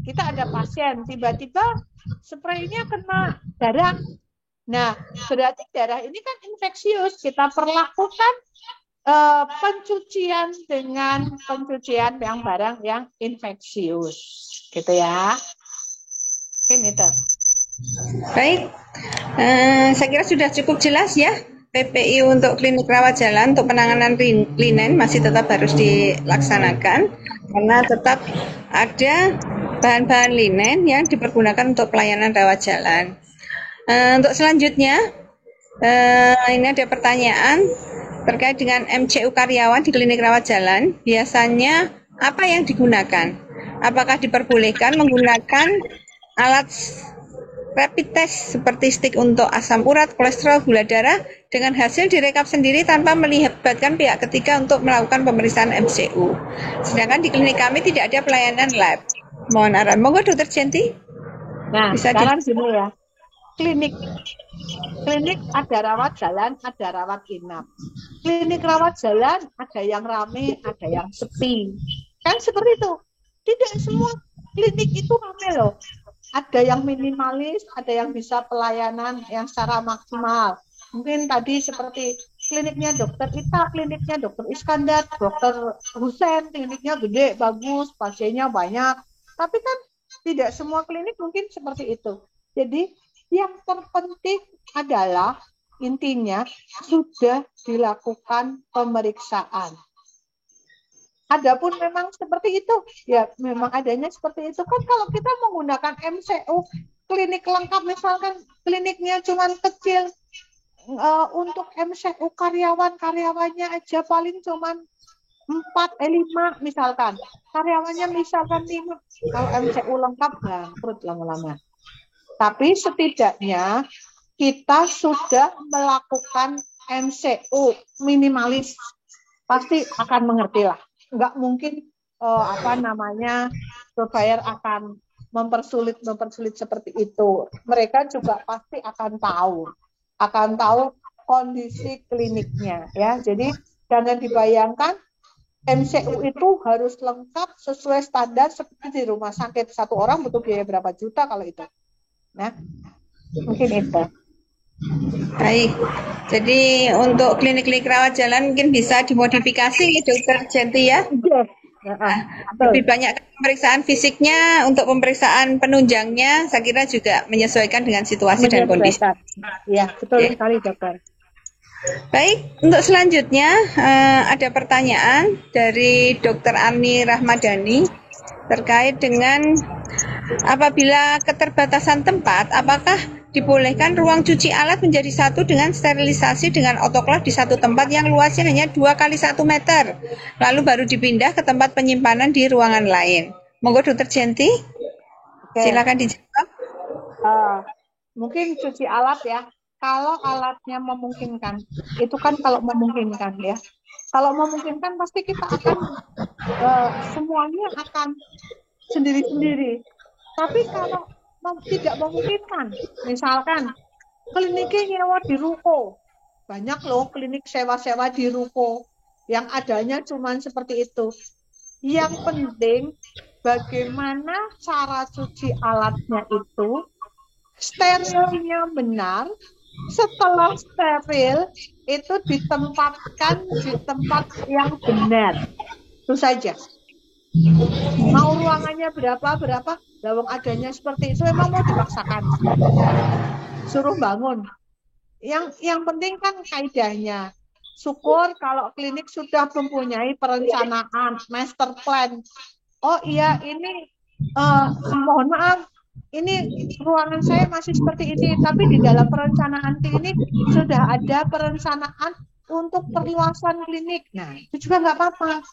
kita ada pasien tiba-tiba spraynya kena darah. Nah, berarti darah ini kan infeksius. Kita perlakukan pencucian dengan pencucian yang barang yang infeksius, gitu ya. Ini tuh. Baik, saya kira sudah cukup jelas ya. PPI untuk klinik rawat jalan untuk penanganan linen masih tetap harus dilaksanakan karena tetap ada bahan-bahan linen yang dipergunakan untuk pelayanan rawat jalan. Untuk selanjutnya, ini ada pertanyaan terkait dengan MCU karyawan di klinik rawat jalan. Biasanya apa yang digunakan? Apakah diperbolehkan menggunakan alat rapid test seperti stik untuk asam urat, kolesterol, gula darah dengan hasil direkap sendiri tanpa melibatkan pihak ketiga untuk melakukan pemeriksaan MCU. Sedangkan di klinik kami tidak ada pelayanan lab. Mohon arahan. Monggo Dr. Jenti. Nah, sekarang gini ya. klinik. Klinik ada rawat jalan, ada rawat inap. Klinik rawat jalan ada yang rame, ada yang sepi. Kan seperti itu. Tidak semua klinik itu rame loh. Ada yang minimalis, ada yang bisa pelayanan yang secara maksimal. Mungkin tadi seperti kliniknya dokter Ita, kliniknya dokter Iskandar, dokter Husen, kliniknya gede, bagus, pasiennya banyak. Tapi kan tidak semua klinik mungkin seperti itu. Jadi yang terpenting adalah intinya sudah dilakukan pemeriksaan. Adapun memang seperti itu, ya memang adanya seperti itu kan kalau kita menggunakan MCU klinik lengkap misalkan kliniknya cuma kecil untuk MCU karyawannya aja paling cuma 5 misalkan karyawannya misalkan 5 kalau MCU lengkap bangkrut lama-lama. Tapi setidaknya kita sudah melakukan MCU minimalis pasti akan mengerti lah. Nggak mungkin surveyor akan mempersulit seperti itu. Mereka juga pasti akan tahu kondisi kliniknya ya. Jadi jangan dibayangkan MCU itu harus lengkap sesuai standar seperti di rumah sakit. Satu orang butuh biaya berapa juta kalau itu. Nah, mungkin itu. Baik, jadi untuk klinik-klinik rawat jalan mungkin bisa dimodifikasi ya Dokter Jenti ya. Yes. Lebih banyak pemeriksaan fisiknya, untuk pemeriksaan penunjangnya saya kira juga menyesuaikan dengan situasi dan kondisi. Ya, betul sekali dokter. Baik, untuk selanjutnya ada pertanyaan dari Dr. Ani Rahmadani terkait dengan apabila keterbatasan tempat, apakah dibolehkan ruang cuci alat menjadi satu dengan sterilisasi dengan autoklav di satu tempat yang luasnya hanya 2 kali 1 meter, lalu baru dipindah ke tempat penyimpanan di ruangan lain. Monggo Dr. Jenti, silakan dijawab. Mungkin cuci alat ya, kalau alatnya memungkinkan, itu kan kalau memungkinkan ya. Kalau memungkinkan pasti kita akan semuanya akan sendiri-sendiri. Tapi kalau tidak memungkinkan, misalkan kliniknya nyewa di ruko, banyak loh klinik sewa-sewa di ruko yang adanya cuma seperti itu. Yang penting bagaimana cara cuci alatnya itu sterilnya benar. Setelah steril itu ditempatkan di tempat yang benar. Itu saja. Mau ruangannya berapa, lawang adanya seperti itu memang mau dipaksakan. Suruh bangun. Yang penting kan kaidahnya. Syukur kalau klinik sudah mempunyai perencanaan, master plan. Oh iya, ini mohon maaf, ini ruangan saya masih seperti ini, tapi di dalam perencanaan klinik sudah ada perencanaan untuk perluasan klinik. Nah, itu juga nggak apa-apa.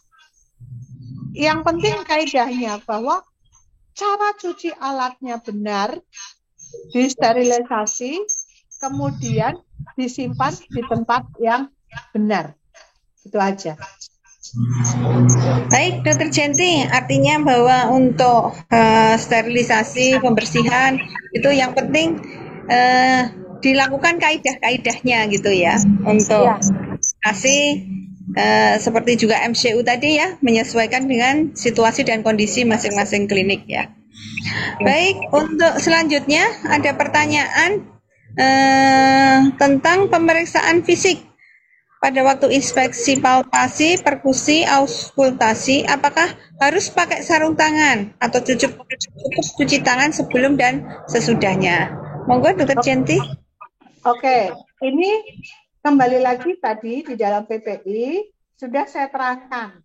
Yang penting kaidahnya bahwa cara cuci alatnya benar, disterilisasi, kemudian disimpan di tempat yang benar. Itu aja. Baik, Dokter Jenti, artinya bahwa untuk sterilisasi, pembersihan itu yang penting dilakukan kaidah-kaidahnya gitu ya, untuk kasih seperti juga MCU tadi ya, menyesuaikan dengan situasi dan kondisi masing-masing klinik ya. Baik, untuk selanjutnya ada pertanyaan tentang pemeriksaan fisik. Pada waktu inspeksi palpasi, perkusi, auskultasi, apakah harus pakai sarung tangan atau cukup cuci tangan sebelum dan sesudahnya? Monggo Dokter Jenti. Oke, ini kembali lagi tadi di dalam PPI sudah saya terangkan.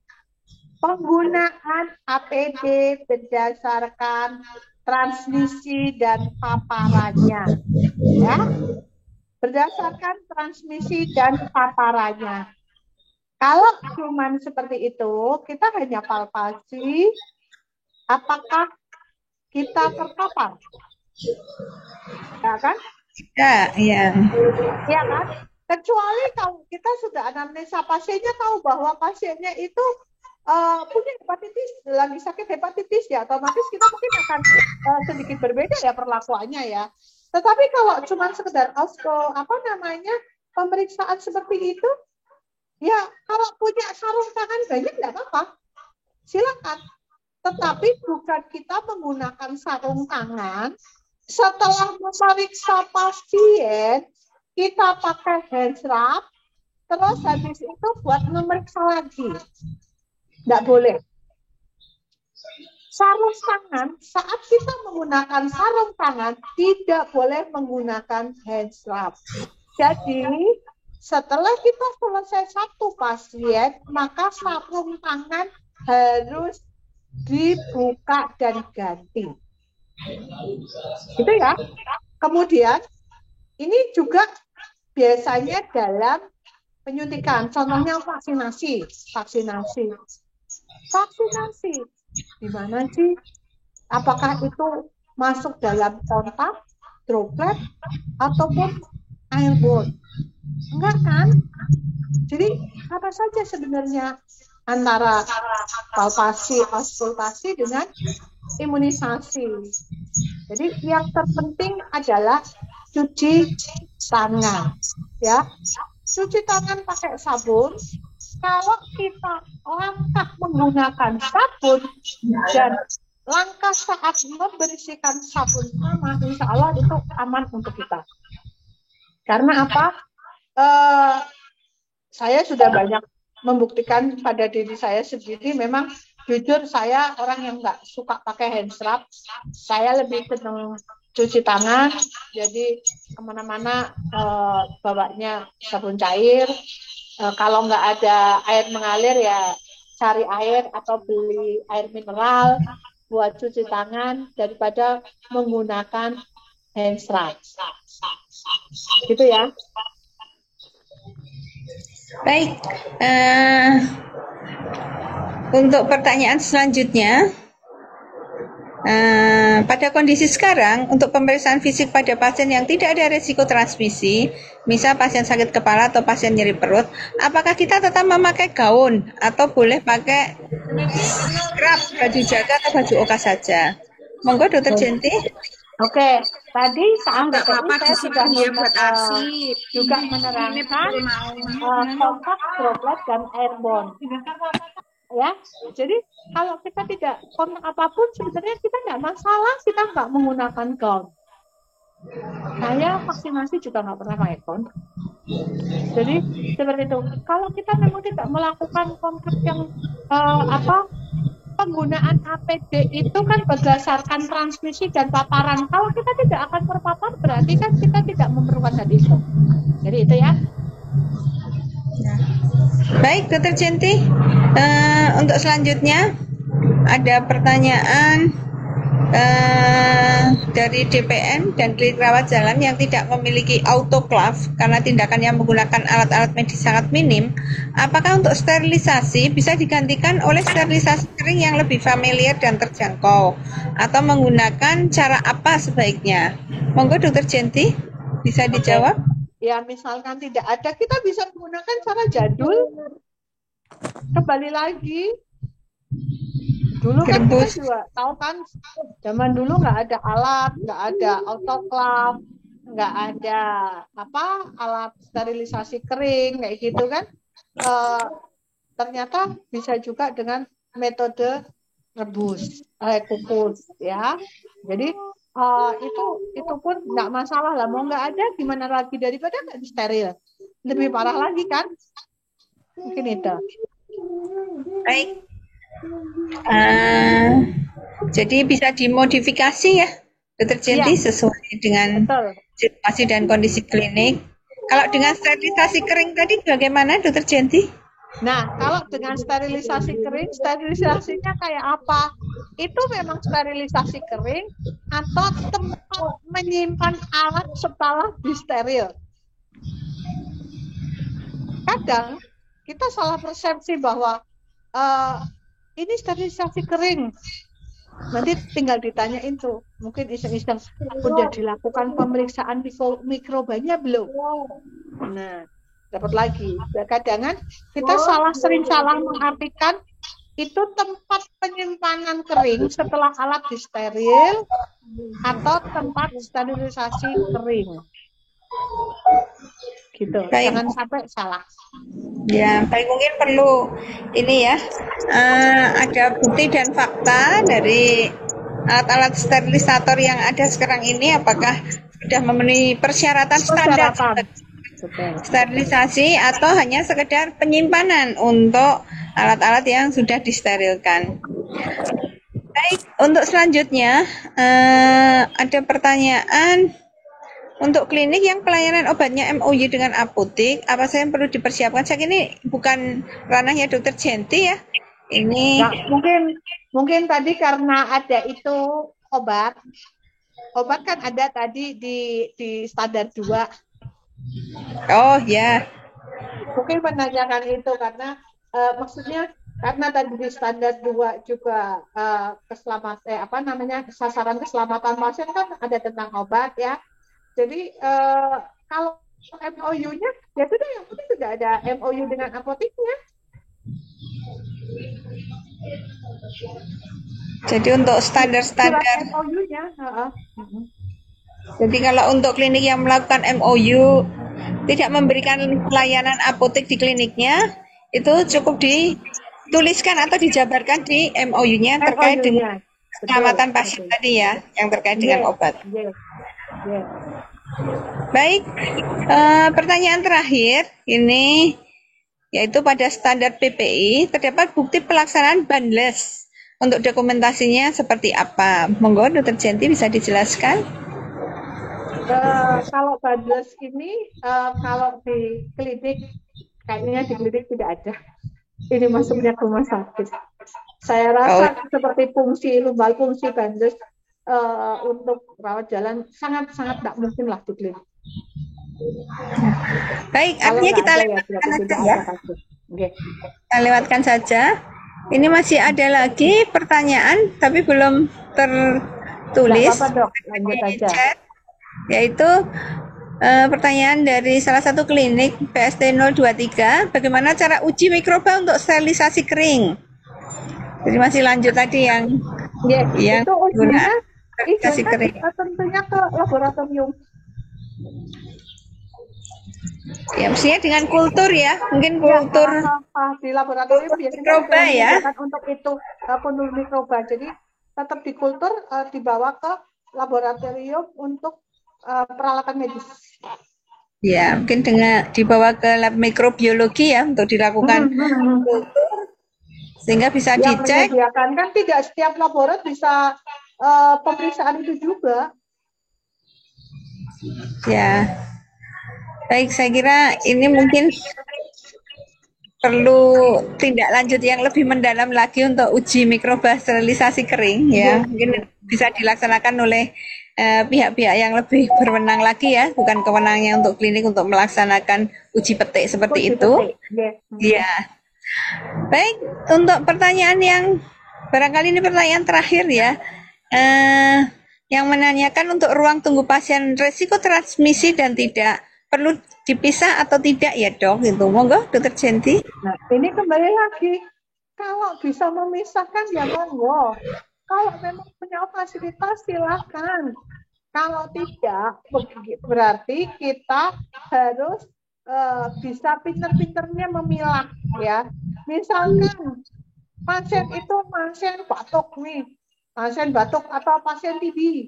Penggunaan APD berdasarkan transmisi dan paparannya. Ya. Berdasarkan transmisi dan paparannya. Kalau cuma seperti itu, kita hanya palpasi apakah kita terpapar. Ya kan? Ya kan? Kecuali kalau kita sudah anamnesa pasiennya tahu bahwa pasiennya itu punya hepatitis, lagi sakit hepatitis ya, otomatis kita mungkin akan sedikit berbeda ya perlakuannya ya. Tetapi kalau cuma sekedar pemeriksaan seperti itu, ya kalau punya sarung tangan banyak nggak apa-apa, silakan. Tetapi bukan kita menggunakan sarung tangan setelah memeriksa pasien, kita pakai hand rub, terus habis itu buat memeriksa lagi. Nggak boleh. Sarung tangan, saat kita menggunakan sarung tangan, tidak boleh menggunakan hand rub. Jadi, setelah kita selesai satu pasien, maka sarung tangan harus dibuka dan ganti. Gitu ya. Kemudian, ini juga biasanya dalam penyuntikan. Contohnya vaksinasi. Di mana sih? Apakah itu masuk dalam kontak, droplet, ataupun airborne? Enggak kan? Jadi apa saja sebenarnya antara palpasi, auskultasi dengan imunisasi. Jadi yang terpenting adalah cuci tangan, ya. Cuci tangan pakai sabun. Kalau kita langkah menggunakan sabun dan langkah saat membersihkan sabun sama, insya Allah itu aman untuk kita. Karena apa? Saya sudah banyak membuktikan pada diri saya sendiri, memang jujur saya orang yang nggak suka pakai hand rub. Saya lebih senang cuci tangan, jadi kemana-mana bawanya sabun cair. Kalau nggak ada air mengalir ya cari air atau beli air mineral buat cuci tangan daripada menggunakan hand rub. Gitu ya. Baik, untuk pertanyaan selanjutnya, pada kondisi sekarang, untuk pemeriksaan fisik pada pasien yang tidak ada risiko transmisi, misal pasien sakit kepala atau pasien nyeri perut, apakah kita tetap memakai gaun atau boleh pakai scrub, baju jaga atau baju oka saja? Monggo, Dokter Jenti. Oke, tadi saat saya sudah juga menerangkan kontak, droplet, dan airborne. Ya, jadi kalau kita tidak kontak apapun, sebenarnya kita nggak masalah, kita nggak menggunakan gaun. Saya vaksinasi juga nggak pernah pakai gaun. Jadi seperti itu. Kalau kita memang tidak melakukan kontak yang penggunaan APD itu kan berdasarkan transmisi dan paparan. Kalau kita tidak akan terpapar, berarti kan kita tidak memerlukan hal itu. Jadi itu ya. Baik, Dokter Jenti. Untuk selanjutnya ada pertanyaan dari DPN dan klinik rawat jalan yang tidak memiliki autoklav karena tindakannya menggunakan alat-alat medis sangat minim. Apakah untuk sterilisasi bisa digantikan oleh sterilisasi kering yang lebih familiar dan terjangkau, atau menggunakan cara apa sebaiknya? Monggo, Dokter Jenti, bisa dijawab. Ya, misalkan tidak ada, kita bisa menggunakan cara jadul. Kembali lagi, dulu kan kita juga tahu kan, zaman dulu nggak ada alat, nggak ada autoklav, nggak ada alat sterilisasi kering kayak gitu kan. Ternyata bisa juga dengan metode rebus, kukus, ya. Jadi itu pun nggak masalah lah, mau nggak ada gimana lagi daripada nggak steril, lebih parah lagi kan, mungkin itu. Baik, jadi bisa dimodifikasi ya, Dokter Jenti, sesuai dengan situasi dan kondisi klinik. Kalau dengan sterilisasi kering tadi bagaimana, Dokter Jenti? Nah, kalau dengan sterilisasi kering, sterilisasinya kayak apa? Itu memang sterilisasi kering atau tempat menyimpan alat setelah disteril. Kadang kita salah persepsi bahwa ini sterilisasi kering. Nanti tinggal ditanyain tuh, mungkin iseng-iseng, udah dilakukan pemeriksaan mikrobanya belum? Nah, dapat lagi. Kadang-kadang kita sering salah mengartikan itu tempat penyimpanan kering setelah alat disteril atau tempat sterilisasi kering. Gitu. Baik. Jangan sampai salah. Ya, baik, mungkin perlu ini ya, ada bukti dan fakta dari alat-alat sterilisator yang ada sekarang ini, apakah sudah memenuhi persyaratan standar sterilisasi atau hanya sekedar penyimpanan untuk alat-alat yang sudah disterilkan. Baik, untuk selanjutnya ada pertanyaan. Untuk klinik yang pelayanan obatnya MOU dengan apotek, apa saja yang perlu dipersiapkan? Saya ini bukan ranahnya Dokter Jenti ya. Ini nah, mungkin tadi karena ada itu obat kan ada tadi di standar 2. Oh ya. Mungkin menanyakan itu karena maksudnya karena tadi di standar 2 juga sasaran keselamatan pasien kan ada tentang obat ya. Jadi kalau MOU-nya ya sudah, yang penting sudah ada MOU dengan apoteknya. Jadi untuk standar-standar MOU-nya. Jadi kalau untuk klinik yang melakukan MOU tidak memberikan pelayanan apotek di kliniknya, itu cukup dituliskan atau dijabarkan di MOU-nya terkait dengan keselamatan pasien tadi ya, yang terkait dengan obat. Baik, pertanyaan terakhir ini yaitu pada standar PPI terdapat bukti pelaksanaan bandless. Untuk dokumentasinya seperti apa? Monggo Dr. Jenti bisa dijelaskan. Kalau bandless ini kalau di klinik kayaknya di klinik tidak ada. Ini masuknya ke rumah sakit. Saya rasa seperti lumbar fungsi bandless untuk rawat jalan sangat tidak mungkin lah di klinik. Baik, artinya kita lewatkan saja ya. Kita lewatkan saja. Ini masih ada lagi pertanyaan tapi belum tertulis. Lanjut aja. Yaitu pertanyaan dari salah satu klinik PST 023, bagaimana cara uji mikroba untuk sterilisasi kering? Jadi masih lanjut tadi yang itu ujinya sterilisasi kering. Tentunya ke laboratorium. Ya, mestinya dengan kultur ya, mungkin kultur di laboratorium biasanya mikroba ya. Untuk itu penuh mikroba. Jadi tetap di kultur dibawa ke laboratorium untuk peralatan medis. Ya, mungkin dengan dibawa ke lab mikrobiologi ya untuk dilakukan kultur sehingga bisa dicek. Kan tidak setiap laboratorium bisa pemeriksaan itu juga. Ya. Baik, saya kira ini mungkin perlu tindak lanjut yang lebih mendalam lagi untuk uji mikroba sterilisasi kering ya. Mungkin bisa dilaksanakan oleh pihak-pihak yang lebih berwenang lagi ya, bukan kewenangannya untuk klinik untuk melaksanakan uji petik seperti itu. Ya. Baik, untuk pertanyaan yang barangkali ini pertanyaan terakhir ya. Yang menanyakan untuk ruang tunggu pasien risiko transmisi dan tidak perlu dipisah atau tidak ya dok, itu monggo Dokter Jenti. Nah ini kembali lagi, kalau bisa memisahkan ya monggo, kalau memang punya fasilitas silakan, kalau tidak berarti kita harus bisa pinter-pinternya memilah ya. Misalkan pasien batuk nih, pasien batuk atau pasien TB.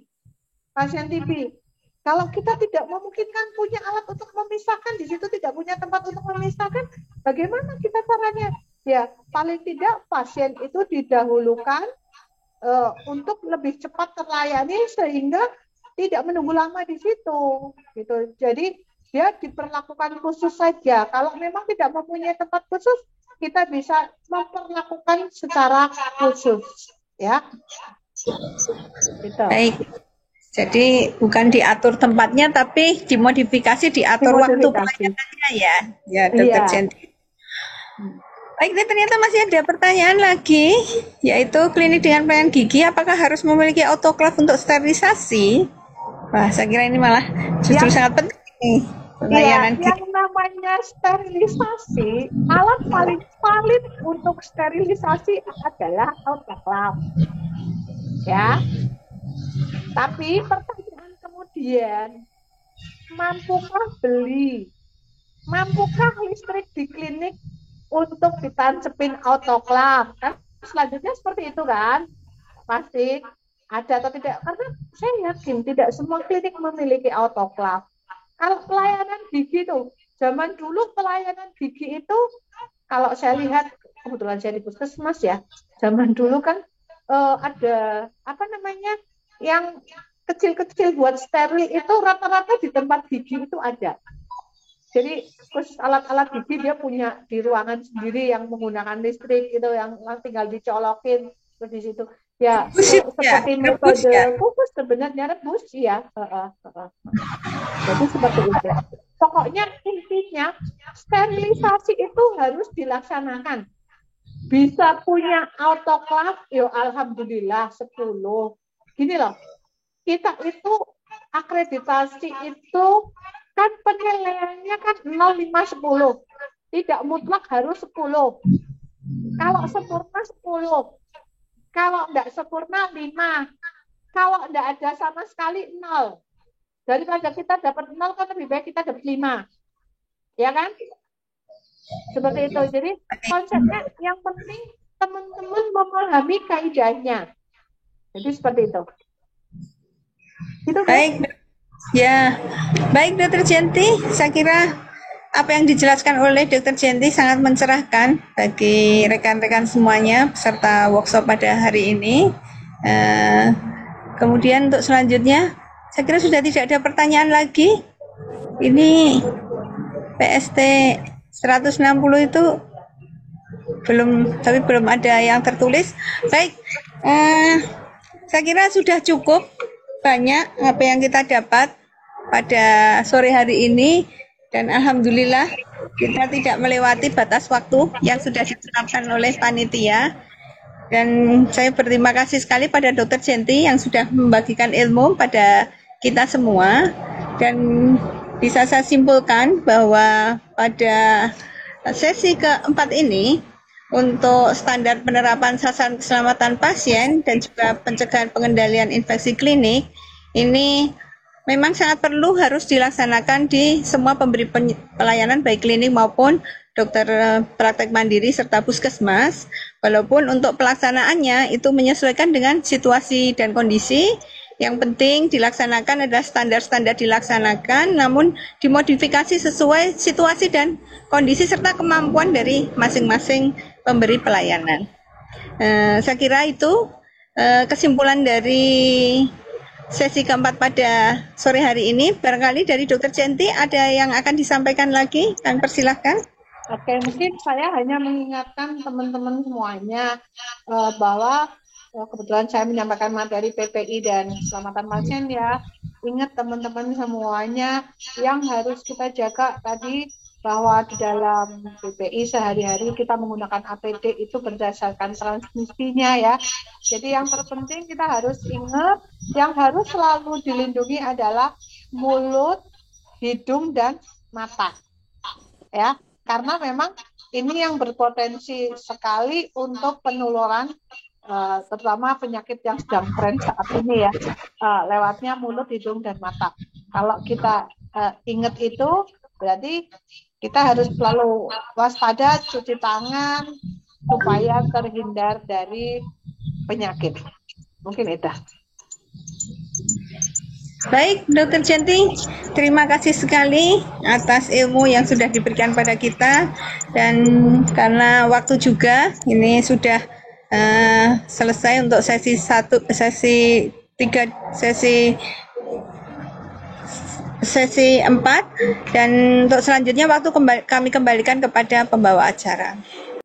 Kalau kita tidak memungkinkan punya alat untuk memisahkan, di situ tidak punya tempat untuk memisahkan, bagaimana kita caranya? Ya, paling tidak pasien itu didahulukan untuk lebih cepat terlayani sehingga tidak menunggu lama di situ. Gitu. Jadi dia diperlakukan khusus saja. Kalau memang tidak mempunyai tempat khusus, kita bisa memperlakukan secara khusus. Ya. Gitu. Baik. Jadi bukan diatur tempatnya, tapi dimodifikasi, diatur waktu pelayanannya ya Dokter Jenti. Baik, ternyata masih ada pertanyaan lagi, yaitu klinik dengan pelayanan gigi, apakah harus memiliki autoklaf untuk sterilisasi? Wah, saya kira ini malah justru sangat penting nih. Yang namanya sterilisasi, alat paling valid untuk sterilisasi adalah autoklaf. Ya. Tapi pertanyaan kemudian, mampukah beli? Mampukah listrik di klinik untuk ditancepin autoklaf? Kan selanjutnya seperti itu kan? Pasti ada atau tidak? Karena saya yakin tidak semua klinik memiliki autoklaf. Kalau pelayanan gigi tuh, zaman dulu pelayanan gigi itu, kalau saya lihat, kebetulan saya di puskesmas ya, zaman dulu kan ada apa namanya yang kecil-kecil buat steril itu rata-rata di tempat gigi itu ada. Jadi khusus alat-alat gigi dia punya di ruangan sendiri yang menggunakan listrik gitu, yang tinggal dicolokin di situ. Ya, Rebus itu ya, seperti rebus ya. metode kukus sebenarnya rebus ya. Jadi seperti itu. Pokoknya intinya sterilisasi itu harus dilaksanakan. Bisa punya autoklaf, yo alhamdulillah 10. Gini loh, kita itu akreditasi itu kan penilaiannya kan 0, 5, 10. Tidak mutlak harus 10. Kalau sempurna 10. Kalau tidak sempurna 5. Kalau tidak ada sama sekali 0. Daripada kita dapat 0 kan lebih baik kita dapat 5. Ya kan? Seperti itu. Jadi konsepnya yang penting teman-teman memahami kaidahnya. Jadi seperti itu. Baik, ya, baik Dokter Jenti, saya kira apa yang dijelaskan oleh Dokter Jenti sangat mencerahkan bagi rekan-rekan semuanya peserta workshop pada hari ini. Kemudian untuk selanjutnya, saya kira sudah tidak ada pertanyaan lagi. Ini PST 160 itu belum ada yang tertulis. Baik, saya kira sudah cukup banyak apa yang kita dapat pada sore hari ini, dan alhamdulillah kita tidak melewati batas waktu yang sudah ditetapkan oleh panitia. Dan saya berterima kasih sekali pada Dokter Jenti yang sudah membagikan ilmu pada kita semua. Dan bisa saya simpulkan bahwa pada sesi keempat ini, untuk standar penerapan sasaran keselamatan pasien dan juga pencegahan pengendalian infeksi klinik, ini memang sangat perlu harus dilaksanakan di semua pemberi pelayanan baik klinik maupun dokter praktek mandiri serta puskesmas. Walaupun untuk pelaksanaannya itu menyesuaikan dengan situasi dan kondisi, yang penting dilaksanakan adalah standar-standar dilaksanakan, namun dimodifikasi sesuai situasi dan kondisi serta kemampuan dari masing-masing pemberi pelayanan. Saya kira itu kesimpulan dari sesi keempat pada sore hari ini. Barangkali dari Dokter Jenti ada yang akan disampaikan lagi, kami persilahkan. Oke, mungkin saya hanya mengingatkan teman-teman semuanya bahwa kebetulan saya menyampaikan materi PPI dan keselamatan pasien ya. Ingat teman-teman semuanya yang harus kita jaga tadi, bahwa di dalam PPI sehari-hari kita menggunakan APD itu berdasarkan transmisinya ya. Jadi yang terpenting kita harus ingat, yang harus selalu dilindungi adalah mulut, hidung, dan mata. Ya, karena memang ini yang berpotensi sekali untuk penularan, terutama penyakit yang sedang tren saat ini ya, lewatnya mulut, hidung, dan mata. Kalau kita ingat itu, berarti kita harus selalu waspada, cuci tangan, supaya terhindar dari penyakit. Mungkin itu. Baik, Dokter Jenti, terima kasih sekali atas ilmu yang sudah diberikan pada kita. Dan karena waktu juga, ini sudah selesai untuk sesi 4, dan untuk selanjutnya waktu kami kembalikan kepada pembawa acara.